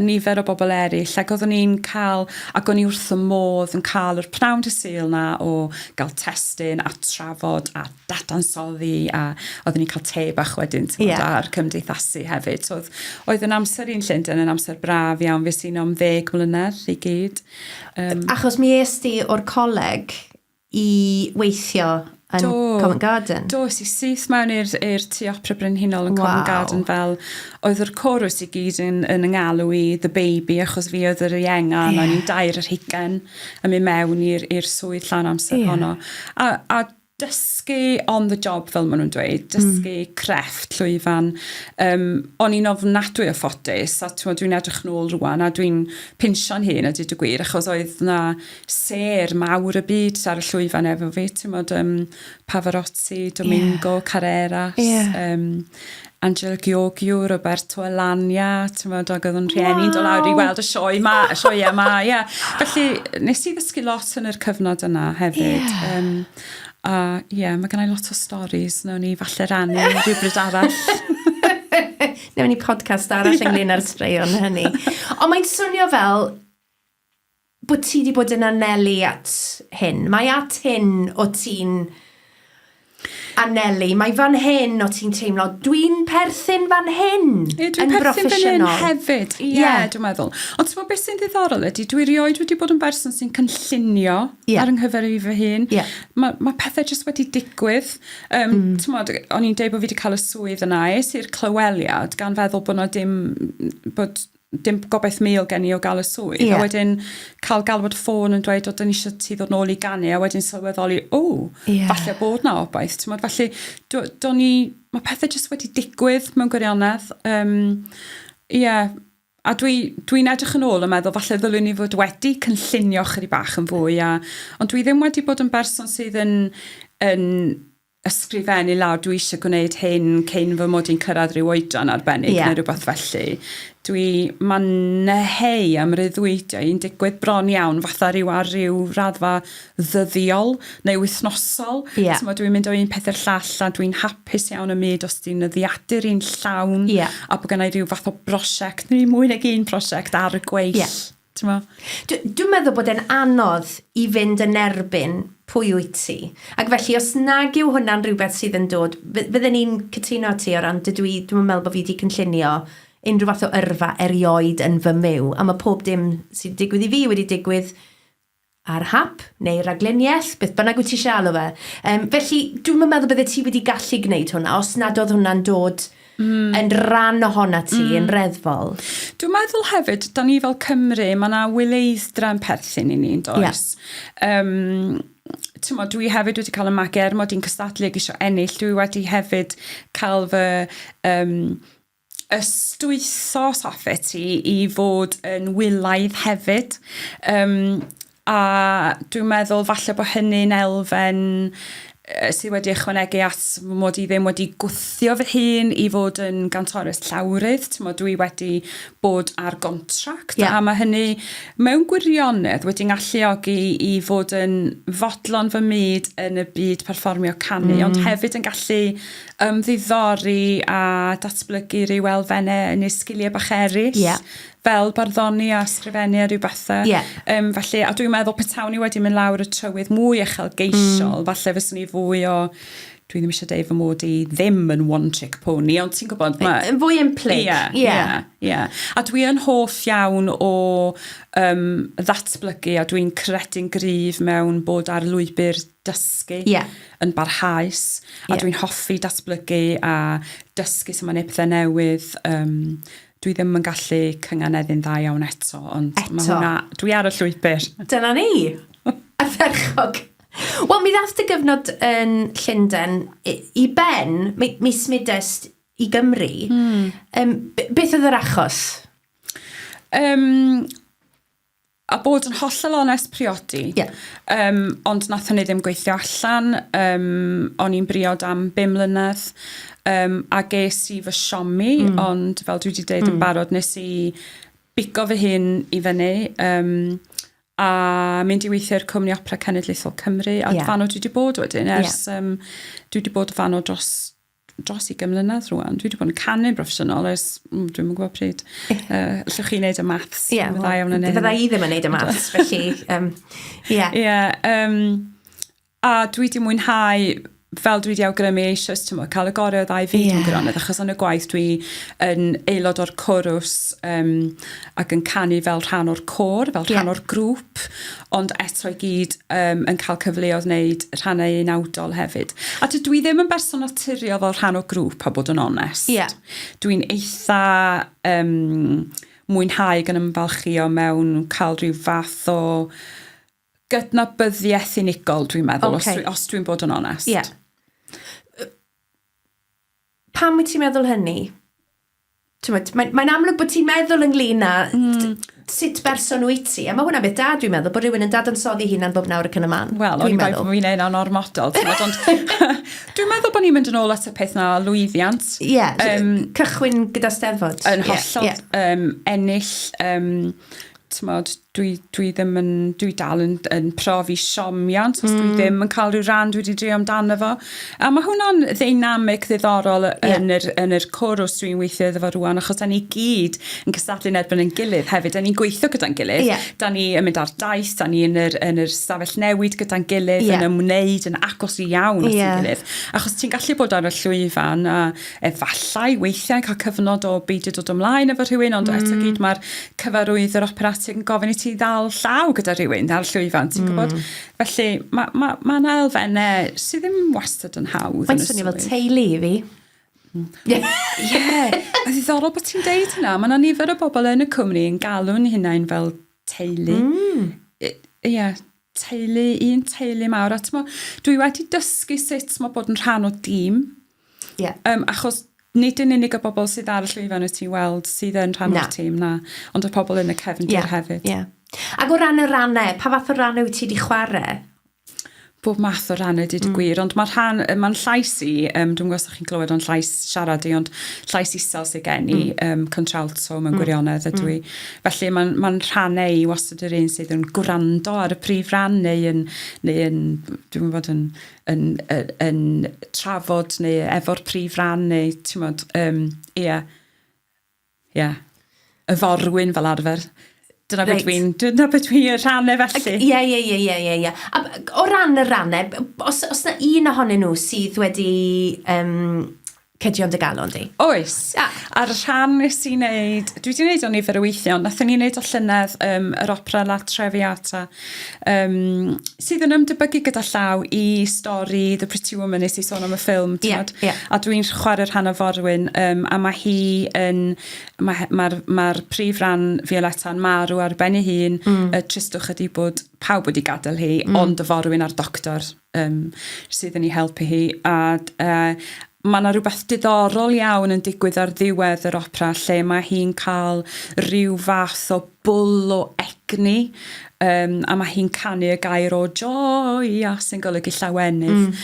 [SPEAKER 2] nifer o bobl eraill. Ac oeddwn ni'n cael, ac o'n I wrth y modd yn cael yr pnawn dy Sul yna o gael testyn a trafod a dadansoddi a oeddwn ni'n cael te bach wedyn ar cymdeithasu hefyd. So, oedd yn amser i'n Llundain yn amser braf iawn, fe sy'n am 10 mlynedd I gyd.
[SPEAKER 1] Achos mi est ti o'r coleg I weithio yn Covent Garden?
[SPEAKER 2] Do, I syth mewn i'r tu opera brenhinol yn Covent Garden fel oedd yr corws I gyd yn yngalw I The Baby achos fi oedd yr iengan o'n i'n 2 yn mynd mewn i'r swydd llawn amser honno. A dysgu on the job fel maen nhw'n dweud, dysgu crefft llwyfan. O'n i'n ofnadwy o ffodus a dwi'n edrych nôl rwan a dwi'n pinsio'n hyn a dweud y gwir achos oedd na ser mawr y byd ar y llwyfan efo fi. Pavarotti, Domingo, Carreras, Angela Giorgio, Roberto Alania, ac oedd yn rhieni'n dod lawr I weld y sioe yma. Felly, nes I ddysgu lot yn yr cyfnod yna hefyd. Mae gen I lot o stories, nawn ni falle rannu rhywbryd arall.
[SPEAKER 1] Nawn ni podcast arall ynglyn â'r straeon hynny. Ond mae'n swnio fel bod ti wedi bod yn anelu at hyn. Mae at hyn o ti'n anelu. Mae fan hyn o ti'n teimlo, dwi'n perthyn fan hyn
[SPEAKER 2] yn broffesiynol. Hefyd, dwi'n meddwl. Ond ti'n meddwl beth sy'n ddiddorol ydy, dwi rioed wedi bod yn berson sy'n cynllunio ar ynghyfer I fy hun. Mae pethau jyst wedi digwydd. O'n i'n deud bod fi wedi cael y swydd yna, i'r clyweliad, gan feddwl bod na dim gobeith mil gen I o gael y swydd. A wedyn cael galwad ffôn yn dweud o dyn ni eisiau ti ddod nôl I ganu a wedyn sylweddoli, falle bod na obaith. Felly, mae pethau jyst wedi digwydd mewn gwirionedd. A dwi'n edrych yn ôl yn meddwl, falle ddylwn ni fod wedi cynllunio chydig bach yn fwy. Ond dwi ddim wedi bod yn berson sydd yn ysgrifennu lawr, dwi eisiau gwneud hyn cyn fy mod i'n cyrraedd rhyw oedran arbennig neu rhywbeth felly. Mae'n neheu am ryddwydio i'n digwydd bron iawn fatha ryw raddfa ddyddiol neu wythnosol. Dwi'n mynd o un peth i'r llall a dwi'n hapus iawn y myd os di'n yddiadur i'n llawn a bod gennau rhyw fath o brosiect neu mwy nag un prosiect ar y gweill.
[SPEAKER 1] Dwi'n meddwl bod e'n anodd I fynd yn erbyn pwy wyt ti. Ac felly, os nag yw hwnna'n rhywbeth sydd yn dod, fydden ni'n cytuno ti o ran, dwi'n meddwl bod fi wedi cynllunio unrhyw fath o yrfa erioed yn fy myw, a mae pob dim sydd wedi digwydd I fi wedi digwydd ar hap neu ragluniaeth, beth bynnag wyt ti siarad o fe. Felly, dwi'n meddwl bydde ti wedi gallu gwneud hwnna, os nad oedd hwnna'n dod yn rhan ohona ti, yn reddfol.
[SPEAKER 2] Dwi'n meddwl hefyd, da ni fel Cymru, mae yna wyleiddra yn perthyn I ni'n does. Dwi hefyd wedi cael y magu mod i'n cystadlu ag eisiau ennill. Dwi wedi hefyd cael fy ystwytho saffet I fod yn wylaidd hefyd. A dwi'n meddwl falle bod hynny'n elfen sydd wedi ychwanegu at mod I ddim wedi gwthio fy hun I fod yn gantores llawrydd. Dwi wedi bod ar gontract a mae hynny mewn gwirionedd wedi'n galluogi I fod yn fodlon fy myd yn y byd perfformio canu, ond hefyd yn gallu ymddiddori a datblygu ryw elfennau yn sgiliau bach eraill. Fel barddoni a sgrifennu a rhyw bethau. Felly, a dwi'n meddwl petawn I wedi mynd lawr y trywydd mwy uchelgeisiol, falle fyswn I fwy o, dwi ddim eisiau deud fy mod I ddim yn one-trick pony, ond ti'n gwybod...
[SPEAKER 1] Fwy yn plig.
[SPEAKER 2] A dwi yn hoff iawn o ddatblygu a dwi'n credu'n gryf mewn bod ar lwybr dysgu yn barhaus. A dwi'n hoffi datblygu a dysgu sy'n ma'n pethau newydd... dwi ddim yn gallu cynganeddu'n dda iawn eto, ond dwi ar y llwybr.
[SPEAKER 1] Dyna ni. Aferchog. Wel, mi ddath dy gyfnod yn Llundain i ben, mis Midest i Gymru. Beth oedd yr achos?
[SPEAKER 2] A bod yn hollol onest priodi, ond nath ni ddim gweithio allan, o'n i'n briod am 5 mlynedd, a ges i fy siomi, ond fel dwi wedi dweud yn barod, nes i bigo fy hun i fyny, a mynd i weithio'r Cwmni Opera Cenedlaethol Cymru, a fan o dwi wedi bod wedyn, ers dwi wedi bod fan o dros 20 mlynedd rwan. Dwi wedi bod yn canu'n broffesiynol ers, dwi'n gwybod pryd, allwch chi wneud y maths.
[SPEAKER 1] Fydda i ddim yn wneud y maths, felly,
[SPEAKER 2] a dwi wedi mwynhau, fel dwi wedi awgrymu eisoes, cael y gorau o ddau fyd mewn gwirionedd, achos yn y gwaith dwi yn aelod o'r corws ac yn canu fel rhan o'r cor, fel rhan o'r grŵp, ond eto i gyd yn cael cyfleoedd wneud rhannau unawdol hefyd. A dwi ddim yn berson naturiol fel rhan o grŵp, a bod yn onest. Dwi'n eitha mwynhau gan ymfalchio mewn cael rhyw fath o gydnabyddiaeth unigol, dwi'n meddwl, os dwi'n bod yn onest.
[SPEAKER 1] Pam wyt ti'n meddwl hynny? Mae'n amlwg bod ti'n meddwl ynglyn â sut berson wyt ti, a mae hwnna beth da, dwi'n meddwl, bod rhywun yn dadansoddi hunan bob nawr ac yn y man.
[SPEAKER 2] Wel, o'n i'n meddwl bod fi'n neud na'n ormodol, dwi'n meddwl bod ni'n mynd yn ôl at y peth na lwyddiant.
[SPEAKER 1] Cychwyn gyda Steddfod.
[SPEAKER 2] Yn hollol ennill, dwi dal yn profi siomiant, os dwi ddim yn cael rhyw ran dwi wedi drio amdano fo. A mae hwnna'n ddynamic ddiddorol yn yr corws dwi'n weithio iddo fo rwan, achos da ni gyd yn cystadlu'n erbyn yn gilydd hefyd. Da ni'n gweithio gyda'n gilydd, da ni yn mynd ar daith, da ni yn yr stafell newid gyda'n gilydd, yn ymwneud, yn agos i iawn at ein gilydd. Achos ti'n gallu bod ar y llwyfan, a efallai weithiau'n cael cyfnod o beidio dod ymlaen efo rhywun, ond eto gyd mae'r cyfarwydd yr operatig yn gofyn i ti ddal llaw gyda rhywun, ddal llwyfan, ti'n gwybod? Felly, mae elfennau sydd ddim wastad yn hawdd.
[SPEAKER 1] Mae'n swnio fel teulu i fi.
[SPEAKER 2] A ddiddorol bod ti'n deud hynna. Mae yna nifer o bobl yn y cwmni yn galw'n hunain fel teulu. Teulu, un teulu mawr. A dwi wedi dysgu sut mae bod yn rhan o dîm. Achos nid yn unig o bobl sydd ar y llwyfan wyt ti'n weld sydd yn rhan o'r tîm na, ond y pobl yn y cefndir hefyd.
[SPEAKER 1] Ac o ran y rannau, pa fath o rannau wyt ti wedi chwarae?
[SPEAKER 2] Bob math o rannau dyd y gwir, ond mae'n llais i, dwi'n gwybod os chi'n clywed o'n llais siarad i, ond llais isel sy'n geni, contralto mewn gwirionedd ydw i. Felly mae'n rannau i wastad yr un sydd yn gwrando ar y prif ran, neu yn dwi'n gwybod, yn trafod, neu efo'r prif ran, neu, ti'n gwybod, y forwyn fel arfer. Dyna beth dwi'n rhannau felly.
[SPEAKER 1] Ie. O ran y rannau, os na un ohonyn nhw sydd wedi Cydion dy galon di?
[SPEAKER 2] Oes. A'r rhan nes i wneud, dwi wedi wneud o nifer o weithio, ond nathon ni wneud o llynedd yr opera La Traviata, sydd yn ymdebygu gyda llaw i stori The Pretty Woman nes i sôn am y ffilm, a dwi'n chwarae'r rhan o forwyn, a mae hi yn, mae'r prif ran Violetta'n marw ar ben ei hun, tristwch ydi bod pawb wedi gadael hi, ond y forwyn a'r doctor sydd yn ei helpu hi, a mae yna rhywbeth diddorol iawn yn digwydd ar ddiwedd yr opera lle mae hi'n cael rhyw fath o bwl o egni a mae hi'n canu y gair o joy a sy'n golygu llawenydd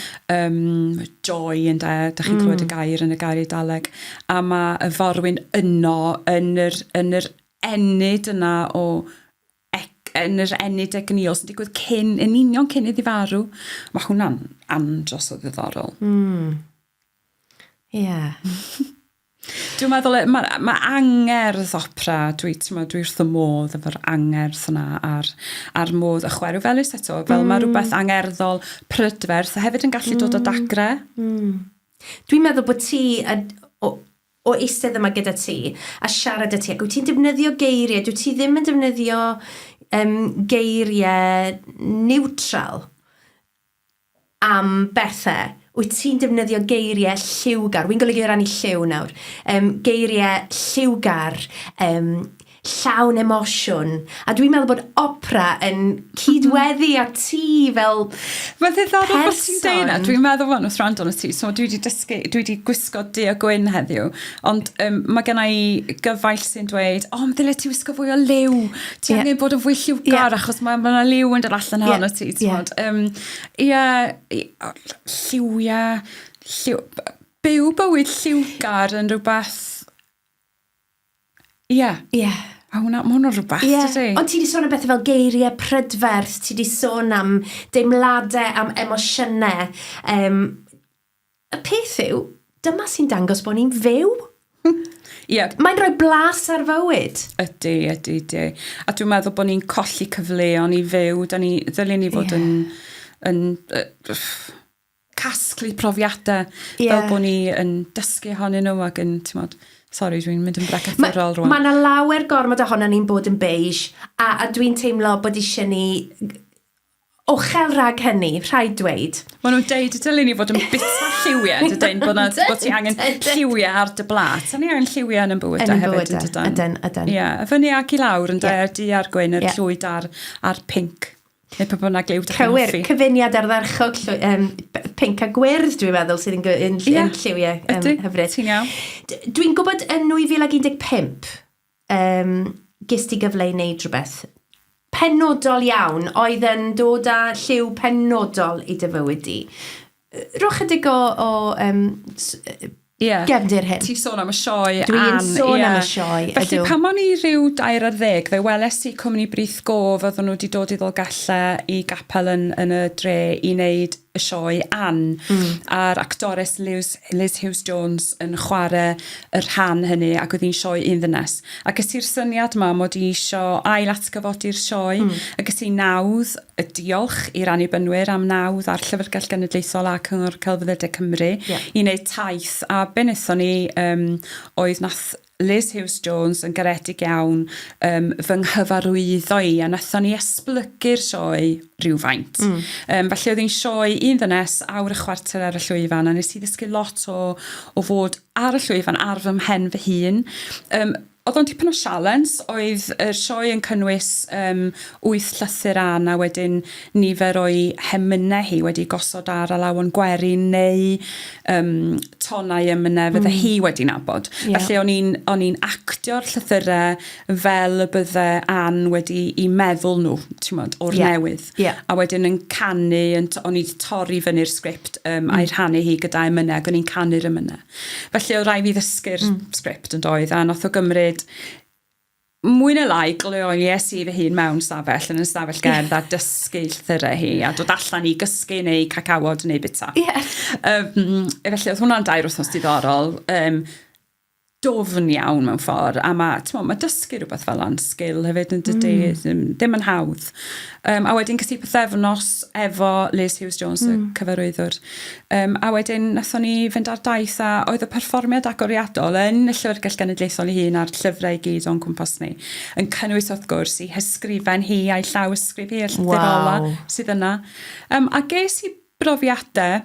[SPEAKER 2] joy ynde, da chi'n clywed y gair yn y gair Eidaleg, a mae y forwyn yno yn yr enid yna o yn yr enid egnïol sy'n digwydd yn union cyn iddi farw. Mae hwnna'n andros o ddiddorol. Dwi'n meddwl, mae angerdd opera, dwi wrth y modd efo'r angerdd yna ar modd y chwerw felys eto, fel mae rhywbeth angerddol prydferth, a hefyd yn gallu dod o dagre.
[SPEAKER 1] Dwi'n meddwl bod ti, o eistedd yma gyda ti, a siarad y ti, ac wyt ti'n defnyddio geiriau, dwi ti ddim yn defnyddio geiriau neutral am bethau. wyt ti'n defnyddio geiriau lliwgar, wy'n golygu o ran i lliw nawr, geiriau lliwgar, llawn emosiwn, a dwi'n meddwl bod opera yn cydweddu a ti fel
[SPEAKER 2] Mae'n ddiddorol bod ti'n deud na, dwi'n meddwl fan wrth rand o'n ti, so dwi wedi gwisgo du a gwyn heddiw, ond mae gen i gyfaill sy'n dweud, mae ddyle ti wisgo fwy o liw, ti angen bod yn fwy lliwgar, achos mae yna liw yn dod allan hon o ti, lliwiau, byw bywyd lliwgar yn rhywbeth, Mae hwnna rhywbeth, dydy.
[SPEAKER 1] Ond ti wedi sôn am bethau fel geiriau prydferth, ti wedi sôn am deimladau, am emosiynau. Y peth yw, dyma sy'n dangos bod ni'n fyw. Mae'n rhoi blas ar fywyd.
[SPEAKER 2] Ydy. A dwi'n meddwl bod ni'n colli cyfleon i fyw. Ddylen ni fod yn casglu profiadau fel bod ni yn dysgu ohonyn nhw ac yn, ti'n modd, sori, dwi'n mynd yn brecathrol rwan.
[SPEAKER 1] Mae yna lawer gormod ohono ni'n bod yn beige, a dwi'n teimlo bod eisiau ni ochel rhag hynny, rhaid dweud.
[SPEAKER 2] Maen nhw'n deud, dylai ni fod yn bita lliwiau, dydyn, bod ti angen lliwiau ar dy blat. A ni angen lliwiau yn bywydau hefyd, ydyn. Ie, fyny ac i lawr, yn di ar gwyn, yr llwyd ar pink. Neu pe bynnag liw dych
[SPEAKER 1] Cywir, cyfuniad ar ddarchog pink a gwyrdd, dwi'n meddwl, sydd yn lliwiau hyfryd.
[SPEAKER 2] Ti'n iawn.
[SPEAKER 1] Dwi'n gwybod yn 2015, ges ti gyfle i wneud rhywbeth penodol iawn, oedd yn dod â lliw penodol i dy fywyd di. Rwch ydig o gefndir hyn.
[SPEAKER 2] Ti sôn am y sioe.
[SPEAKER 1] Dwi'n sôn am y sioe.
[SPEAKER 2] Felly, pan o'n i rhyw 20, fe weles i cwmni Brith Gof, oedden nhw wedi dod i ddolgalla i gapel yn y dre i wneud y sioe a'r actores Liz Hughes-Jones yn chwarae y rhan hynny ac oedd hi'n sioe un ddynes. Ac ys i'r syniad yma mod i isio ail atgyfodi'r sioe ac ys i nawdd y diolch i rannu bynwyr am nawdd ar Llyfrgell Genedlaethol a Cyngor Celfyddydau Cymru i wneud taith a be wnaethon ni oedd nath Liz Hughes-Jones yn garedig iawn fy nghyfarwyddo i a nathon ni esblygu'r sioe rhywfaint. Felly oedd hi'n sioe un ddynes awr y chwarter ar y llwyfan a nes i ddysgu lot o fod ar y llwyfan ar fy mhen fy hun. Oedd o'n tipyn o sialens, oedd y sioe yn cynnwys 8 llythyr an a wedyn nifer o'i hemynau hi wedi gosod ar y lawon gweri neu tonau emynau fydde hi wedi nabod. Felly o'n i'n actio'r llythyrau fel y bydde Ann wedi i meddwl nhw, o'r newydd. A wedyn yn canu, o'n i wedi torri fyny'r sgript a'i rhannu hi gyda emynau ac o'n i'n canu'r emynau. Felly oedd rai fi ddysgu'r sgript yn doedd a nath o gymryd mwy neu lai gleuolies i fy hun mewn stafell yn y stafell gerdd a dysgu llythyrau hi a dod allan i gysgu neu cacawod neu bita. Felly oedd hwnna'n 2 wythnos diddorol. Dofn iawn mewn ffordd a mae dysgu rhywbeth fel yn sgil hefyd yn dydy, ddim yn hawdd. A wedyn gysi pythefnos efo Liz Hughes-Jones, y cyfarwyddwr. A wedyn nathon ni fynd ar daith a oedd y perfformiad agoriadol yn y Llyfrgell Genedlaethol ei hun a'r llyfrau i gyd o'n cwmpas ni. Yn cynnwys wrth gwrs i hysgrifen hi a'i llawysgrif hi y llythyr ola sydd yna. A ges i brofiadau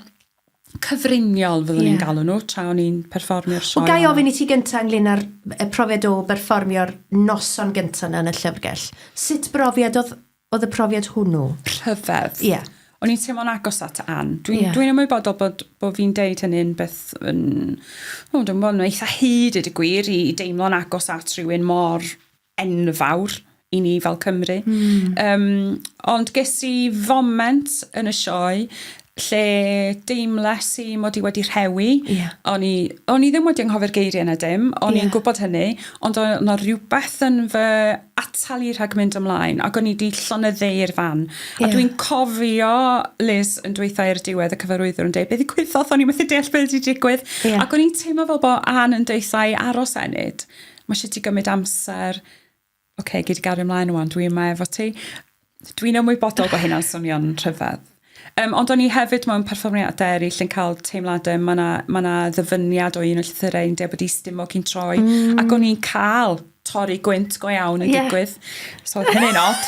[SPEAKER 2] cyfriniol fyddwn ni'n galw nhw tra o'n i'n perfformio'r sioe.
[SPEAKER 1] Gai ofyn i ti gyntaf ynglyn â'r profiad o perfformio'r noson gyntaf yn y llyfrgell. Sut brofiad oedd y profiad hwnnw?
[SPEAKER 2] Rhyfedd. O'n i'n teimlo'n agos at Ann. Dwi'n ymwybodol bod fi'n deud hynny'n beth dwi'n bod yn eitha hyd y gwir i deimlo'n agos at rhywun mor enfawr i ni fel Cymru. Ond ges i foment yn y sioe lle deimles i mod i wedi rhewi. O'n i ddim wedi anghofio'r geiriau yna dim, o'n i'n gwybod hynny, ond o'n rhywbeth yn fy atal i rhag mynd ymlaen, ac o'n i di llonyddu i'r fan. A dwi'n cofio Liz yn dweutha i'r diwedd y cyfarwyddwr yn dweud, beth i gwyddodd, o'n i methu deall beth i digwydd. Ac o'n i'n teimlo fel bod Ann yn dweutha i aros enid. Mae eisiau ti gymryd amser, gei di gario ymlaen o'n, dwi'n yma efo ti. Dwi'n ymwybodol bod hynna'n swnio'n rhyfedd. Ond o'n i hefyd mewn perfformiadau eraill yn cael teimladau, mae yna ddyfyniad o un o llythyrau yn dweud bod i stimo cyn troi, ac o'n i'n cael torri gwynt go iawn yn digwydd. So hynny'n od.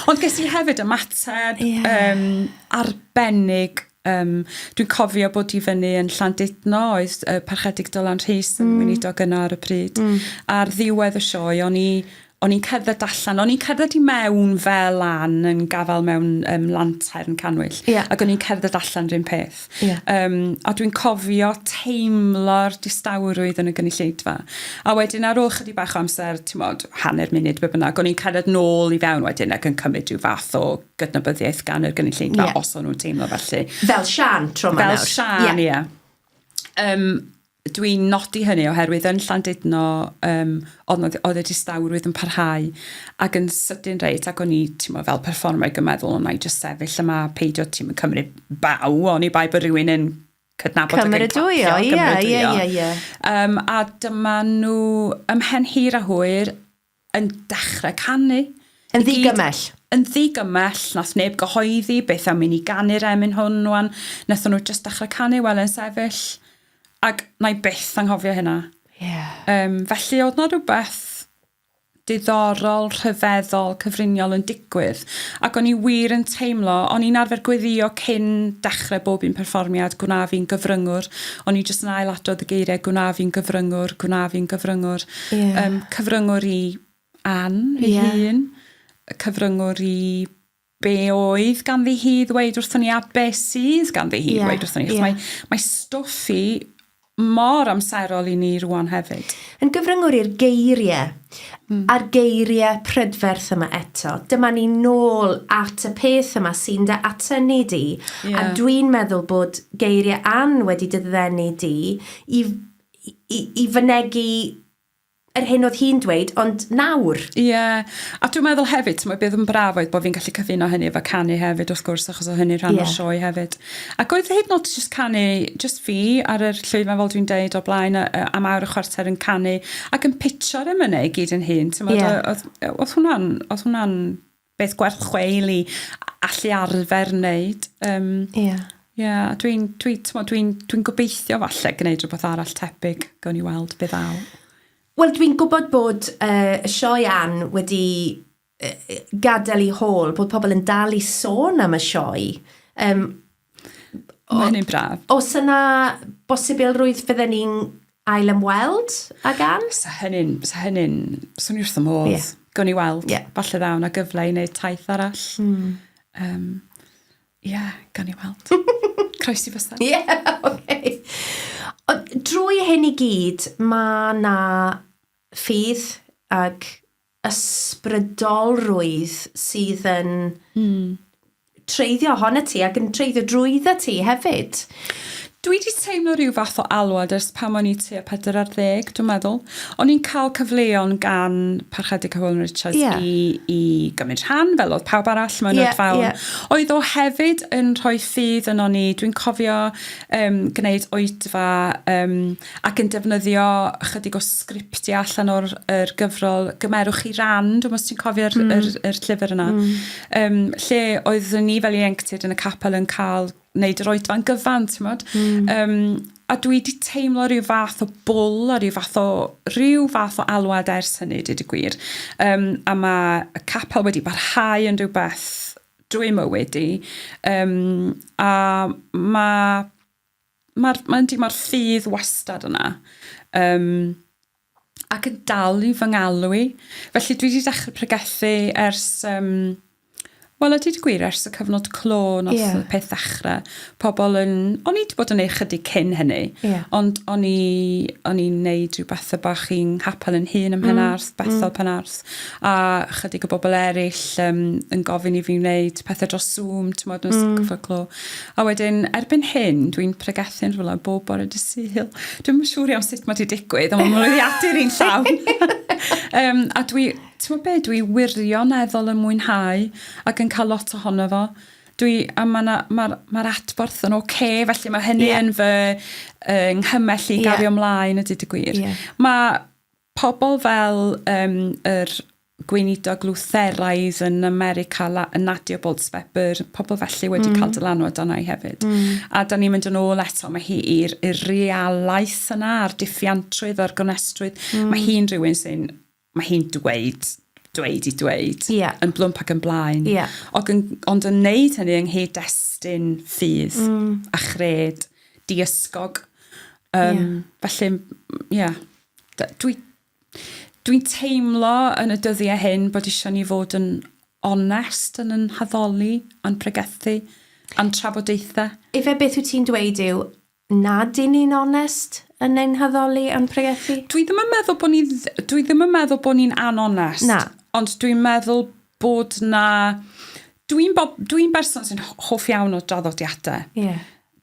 [SPEAKER 2] Ond ges i hefyd ymateb arbennig Dwi'n cofio bod i fyny yn Llandudno, oedd parchedig Dylan Rhys yn weinidog yna ar y pryd. Ar ddiwedd y sioe, o'n i'n cerdded allan, o'n i'n cerdded i mewn fel lan yn gafel mewn lantern canwyll, ac o'n i'n cerdded allan rhywun peth. A dwi'n cofio teimlo'r distawrwydd yn y gynulleidfa. A wedyn ar ôl chydig bach o amser, ti'n modd, hanner munud be bynnag, o'n i'n cerdded nôl i fewn wedyn ac yn cymryd rhyw fath o gydnabyddiaeth gan yr gynulleidfa, os o'n nhw'n teimlo felly.
[SPEAKER 1] Fel Sian, tro ma nawr.
[SPEAKER 2] Fel Sian, ie. Dwi'n nodi hynny oherwydd yn Llandudno oedd y distawrwydd yn parhau ac yn sydyn reit ac o'n i fel perfformau yn meddwl o'n i just sefyll yma peidio ti'n cymryd baw o'n i bai bod rhywun yn cydnabod ac yn clapio.
[SPEAKER 1] Ie.
[SPEAKER 2] A dyma nhw ymhen hir a hwyr yn dechrau canu.
[SPEAKER 1] Yn ddigymell.
[SPEAKER 2] Yn ddigymell, nath neb gyhoeddi beth am mynd i ganu'r emyn hwn wan. Nath nhw just dechrau canu wel yn sefyll. Ac na i byth anghofio hynna. Felly oedd na rhywbeth diddorol, rhyfeddol, cyfriniol yn digwydd. Ac o'n i wir yn teimlo, o'n i'n arfer gweddio cyn dechrau bob un perfformiad, gwna fi'n gyfryngwr. O'n i jyst yn ailadrodd y geiriau, gwna fi'n gyfryngwr, gwna fi'n gyfryngwr. Cyfryngwr i Ann, i hun. Cyfryngwr i be oedd ganddi hi ddweud wrthon ni a be sydd ganddi hi ddweud wrthon ni. Mae stwffi mor amserol i ni rwan hefyd.
[SPEAKER 1] Yn gyfryngwr i'r geiriau, a'r geiriau prydferth yma eto, dyma ni nôl at y peth yma sy'n dy atynu di, a dwi'n meddwl bod geiriau Ann wedi dyddenu di i fynegu yr hyn oedd hi'n dweud, ond nawr.
[SPEAKER 2] A dwi'n meddwl hefyd, bydd yn braf oedd bod fi'n gallu cyfuno hynny efo canu hefyd, wrth gwrs, achos o hynny rhan o'r sioe hefyd. Ac oedd hyd not just canu, just fi ar yr llwyfan fel dwi'n deud o blaen, am awr y chwarter yn canu, ac yn pitio'r emynau i gyd yn hun. Oedd hwnna'n beth gwerth chweil i allu arfer wneud. Dwi'n gobeithio falle gwneud rhywbeth arall tebyg, gawn ni weld beth ddaw.
[SPEAKER 1] Wel, dwi'n gwybod bod y sioe Ann wedi gadael i hôl, bod pobl yn dal i sôn am y sioe.
[SPEAKER 2] Mae hynny'n braf.
[SPEAKER 1] Os yna bosibilrwydd fydden ni'n ail ymweld ag Ann?
[SPEAKER 2] Sa hynny'n, swn i wrth y modd. Gawn ni weld, falle ddawn a gyfle i wneud taith arall. Gawn ni weld. Croesi fysa.
[SPEAKER 1] Oce. Drwy hyn i gyd, mae na ffydd ag ysbrydolrwydd sydd yn treiddio ohono ti ac yn treiddio drwyddo ti hefyd.
[SPEAKER 2] Dwi wedi teimlo rhyw fath o alwad ers pam o'n i tua 40, dwi'n meddwl. O'n i'n cael cyfleon gan parchedig Cafodd Richards i gymryd rhan, fel oedd pawb arall mewn fawn. Oedd o hefyd yn rhoi ffydd yn o'n i. Dwi'n cofio gwneud oedfa ac yn defnyddio chydig o sgriptiau allan o'r gyfrol Gymerwch i ran, dwi'n meddwl ti'n cofio'r llyfr yna. Lle oedd ni fel ieuenctid yn y capel yn cael wneud yr oedfa'n gyfan, ti'n modd. A dwi wedi teimlo rhyw fath o bwl, a rhyw fath o alwad ers hynny, dyd y gwir. A mae y capel wedi barhau yn rhywbeth drwy mywyd i. A mae'r ffydd wastad yna. Ac yn dal i fy ngalw i. Felly dwi wedi dechrau pregethu ers... Wel, ydy gwir ers y cyfnod clo nath y peth ddechrau. Pobl yn... O'n i wedi bod yn ei chydig cyn hynny, ond o'n i'n neud rhywbeth y bach i'n hapel yn hun ym Penarth, Bethel Penarth, a chydig o bobl eraill yn gofyn i fi wneud pethau dros Zoom, ti'n modd yn cyfnod clo. A wedyn, erbyn hyn, dwi'n pregethu'n rhywle bob bore dy Sul. Dwi'n siŵr iawn sut mae wedi digwydd, ond mae'n mwyddiadur i'n llawn. A dwi wirioneddol yn mwynhau ac yn cael lot ohono fo. Mae'r atborth yn oce, felly mae hynny yn fy nghymell i gario ymlaen ydy dy gwir. Mae pobl fel yr gweinidog Lutheraidd yn America, Nadia Boltzpepper, pobl felly wedi cael dylanwad arna i hefyd. A da ni'n mynd yn ôl eto, mae hi i'r realaeth yna, a'r diffiantrwydd, a'r gonestrwydd. Mae hi'n rhywun sy'n... Mae hi'n dweud dweud i dweud,
[SPEAKER 1] Ie.
[SPEAKER 2] yn blwmp ac yn blaen.
[SPEAKER 1] Ie.
[SPEAKER 2] Ond yn neud hynny yng nghyd-destun ffydd a chred, diysgog. Felly, dwi'n teimlo yn y dyddiau hyn bod eisiau ni fod yn onest yn haddoli, yn pregethu, yn trafodaethau.
[SPEAKER 1] Ife beth wyt ti'n dweud yw, nad i ni'n onest yn ein haddoli yn pregethu?
[SPEAKER 2] Dwi ddim yn meddwl bod ni'n anonest.
[SPEAKER 1] Na.
[SPEAKER 2] Ond dwi'n meddwl bod na... Dwi'n berson sy'n hoff iawn o draddodiadau.
[SPEAKER 1] Ie.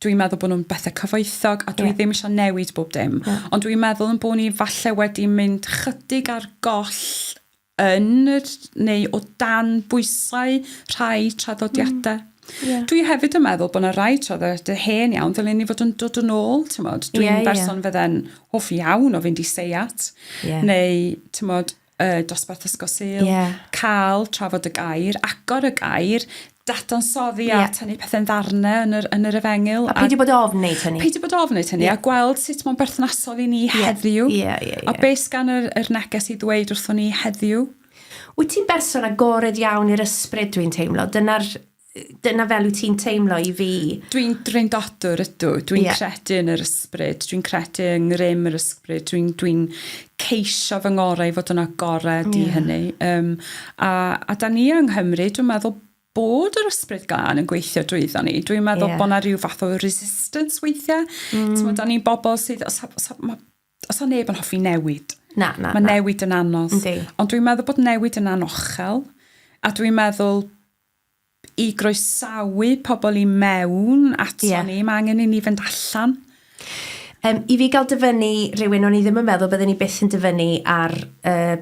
[SPEAKER 2] Dwi'n meddwl bod nhw'n bethau cyfoethog a dwi ddim eisiau newid bob dim. Ond dwi'n meddwl yn bod ni falle wedi mynd chydig ar goll neu o dan bwysau rhai traddodiadau. Dwi hefyd yn meddwl bod yna rai traddodiadau hen iawn ddylen ni fod yn dod yn ôl. Dwi'n berson fydden hoff iawn o fynd i seiat. Neu, dosbarth ysgosil, cael trafod y gair, agor y gair, dadansoddi at hynny pethau'n ddarnau yn yr efengil.
[SPEAKER 1] A peidio bod ofn wneud hynny.
[SPEAKER 2] Peidio bod ofn wneud hynny, a gweld sut mae'n berthnasol i ni heddiw. A beth gan yr neges i ddweud wrthon ni heddiw.
[SPEAKER 1] Wyt ti'n berson agored iawn i'r ysbryd dwi'n teimlo? Dyna fel wyt ti'n teimlo i fi?
[SPEAKER 2] Dwi'n dreindodwr ydw. Dwi'n credu yn yr ysbryd. Dwi'n credu yng ngrym yr ysbryd. Dwi'n ceisio fy ngorau fod yn agored i hynny. A da ni yng Nghymru, dwi'n meddwl bod yr ysbryd gan yn gweithio drwyddo ni. Dwi'n meddwl bod yna rhyw fath o resistance weithiau. Da ni'n bobl sydd, os o neb yn hoffi newid. Mae newid yn anodd. Ond dwi'n meddwl bod newid yn anochel. A dwi'n meddwl i groesawu pobl i mewn ato ni, mae angen i ni fynd allan.
[SPEAKER 1] I fi gael dyfynnu rhywun o'n i ddim yn meddwl byddwn ni byth yn dyfynnu ar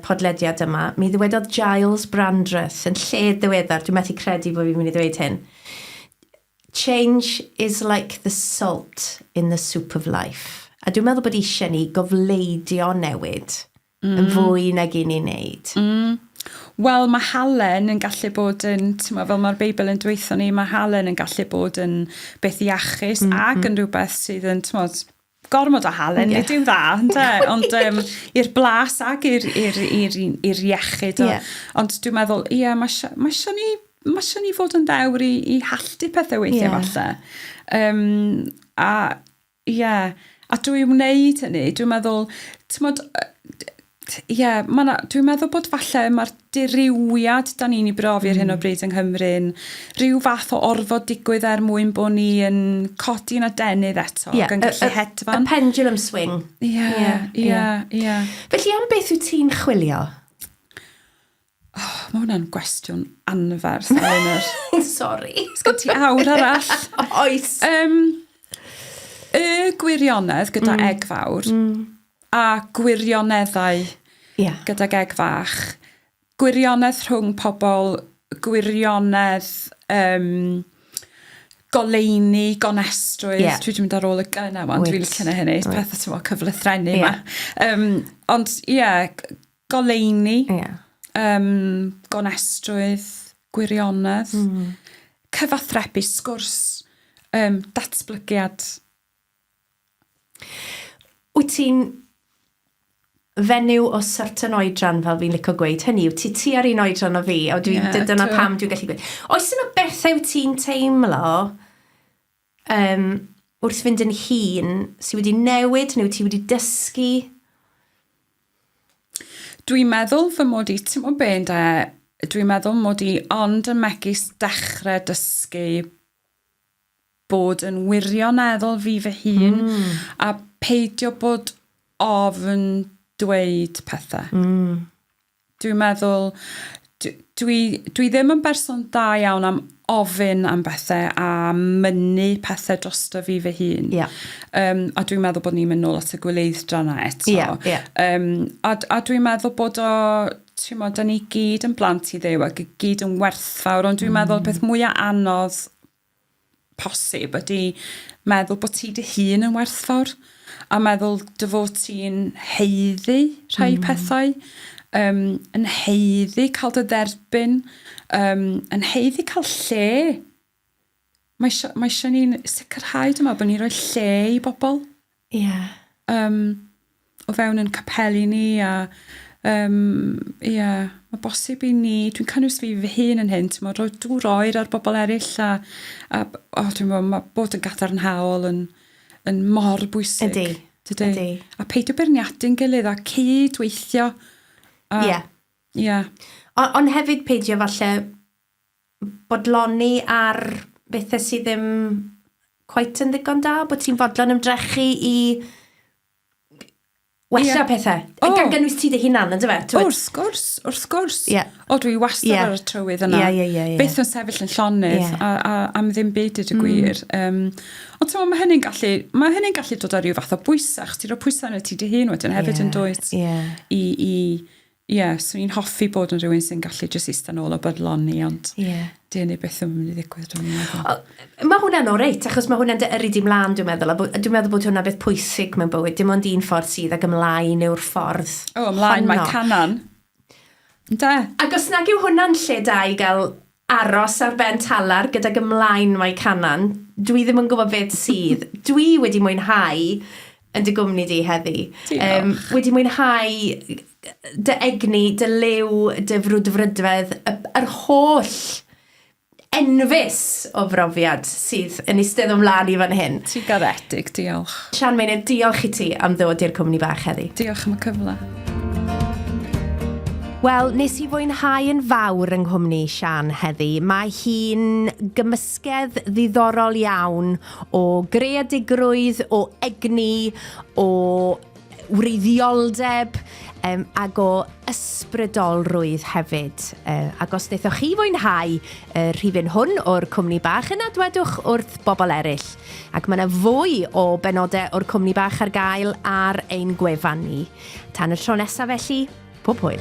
[SPEAKER 1] podlediad yma, mi ddywedodd Giles Brandreth yn lle ddiweddar, dwi'n methu credu bod fi'n mynd i ddweud hyn. Change is like the salt in the soup of life. A dwi'n meddwl bod eisiau ni gofleidio newid yn fwy nag i ni'n neud.
[SPEAKER 2] Wel, mae halen yn gallu bod yn, fel mae'r Beibl yn dweithio ni, mae halen yn gallu bod yn beth iachus ac yn rhywbeth sydd yn, gormod o halen, nid yw'n dda, ond i'r blas ac i'r iechyd. Ond dwi'n meddwl, mae eisiau ni fod yn dewr i halltu pethau weithiau falle. A dwi'n wneud hynny, dwi'n meddwl, dwi'n meddwl bod falle mae'r diriwiad da ni'n ei brofi ar hyn o bryd yng Nghymru, rhyw fath o orfod digwydd mwyn bod ni yn codi yn adenydd eto, ac yn gallu hedfan.
[SPEAKER 1] Y pendulum swing. Felly am beth wyt ti'n chwilio?
[SPEAKER 2] Mae hwnna'n gwestiwn anferth, Elinor.
[SPEAKER 1] Sorry.
[SPEAKER 2] Sgyn ti awr arall?
[SPEAKER 1] Oes.
[SPEAKER 2] Y gwirionedd gyda eg fawr, a gwirioneddau gyda eg fach. Gwirionedd rhwng pobl, gwirionedd goleini, gonestrwydd. Dwi wedi mynd ar ôl y gyna wan, dwi'n licio hynny, pethau cyflethrenu yma. Ond goleini, gonestrwydd, gwirionedd, cyfathrebu, sgwrs, datblygiad.
[SPEAKER 1] Wyt ti'n fenyw o certain oedran fel fi'n licio gweud hynny, wyt ti ar un oedran o fi, o dyna pam dwi'n gallu gweud. Oes yna bethau wyt ti'n teimlo wrth fynd yn hun sydd wedi newid neu ti wedi dysgu?
[SPEAKER 2] Dwi'n meddwl fy mod i, dwi'n meddwl mod i ond yn megis dechrau dysgu bod yn wirioneddol fi fy hun a peidio bod ofn dweud pethau. Dwi'n meddwl, dwi ddim yn berson da iawn am ofyn am bethau a mynnu pethau drosto fi fy hun. A dwi'n meddwl bod ni'n mynd nôl at y gwleiddra yna eto. A dwi'n meddwl bod da ni gyd yn blant i ddew ac gyd yn werthfawr, ond dwi'n meddwl beth mwyaf anodd posib ydy meddwl bod ti dy hun yn werthfawr a meddwl dy fod ti'n heiddi rhai pethau, yn heiddi cael dy dderbyn, yn heiddi cael lle. Mae eisiau ni'n sicrhau dyma bod ni'n rhoi lle i bobl. O fewn yn capeli ni a Mae bosib i ni, dwi'n cynnwys fi hun yn hyn, ti'n rhoi dŵr oer ar bobl eraill dwi'n meddwl, mae bod yn gadarnhaol yn mor bwysig.
[SPEAKER 1] Ydy.
[SPEAKER 2] A peidio berniadu'n gilydd a cydweithio.
[SPEAKER 1] Ond hefyd peidio falle bodloni ar bethau sydd ddim quite yn ddigon da, bod ti'n fodlon ymdrechu i wella pethau. Gan gynnwys ti dy hunan, ynddo fe?
[SPEAKER 2] Wrth gwrs. O, dwi wastad ar y trywydd yna. Beth yn sefyll yn llonydd, a am ddim byd ydw gwir. Ond mae hynny'n gallu dod ar ryw fath o bwysach. Ti'n rhoi pwysau yn y ti dy hun wedyn hefyd yn dwyt. So ni'n hoffi bod yn rhywun sy'n gallu jyst eistedd nôl o bydloni, ond dyn ni beth yn mynd i ddigwydd, dwi'n meddwl.
[SPEAKER 1] Mae hwnna'n o reit, achos mae hwnna'n yrru di mlaen, dwi'n meddwl. Dwi'n meddwl bod hwnna beth pwysig mewn bywyd. Dim ond un ffordd sydd ag ymlaen yw'r ffordd.
[SPEAKER 2] Ymlaen mae canan.
[SPEAKER 1] Ac os nag yw hwnna'n lle da i gael aros ar ben talar gydag ymlaen mae canan, dwi ddim yn gwybod beth sydd. Dwi wedi mwynhau yn dy gwmni di heddi. Wedi mwynhau dy egni, dy liw, dy frwdfrydfedd, yr holl enfys o brofiad sydd yn eistedd ymlaen i fan hyn.
[SPEAKER 2] Ti garedig, diolch.
[SPEAKER 1] Sian Meinir, diolch i ti am ddod i'r cwmni bach heddi.
[SPEAKER 2] Diolch am y cyfle.
[SPEAKER 1] Wel, nes i fwynhau yn fawr yng nghwmni Sian heddi. Mae hi'n gymysgedd ddiddorol iawn o greadigrwydd, o egni, o wreiddioldeb, ac o ysbrydolrwydd hefyd. Ac os wnaethoch chi fwynhau rhifin hwn o'r cwmni bach, yna dwedwch wrth bobl eraill. Ac mae yna fwy o benodau o'r cwmni bach ar gael ar ein gwefan ni. Tan y tro nesaf felly, pob hwyl.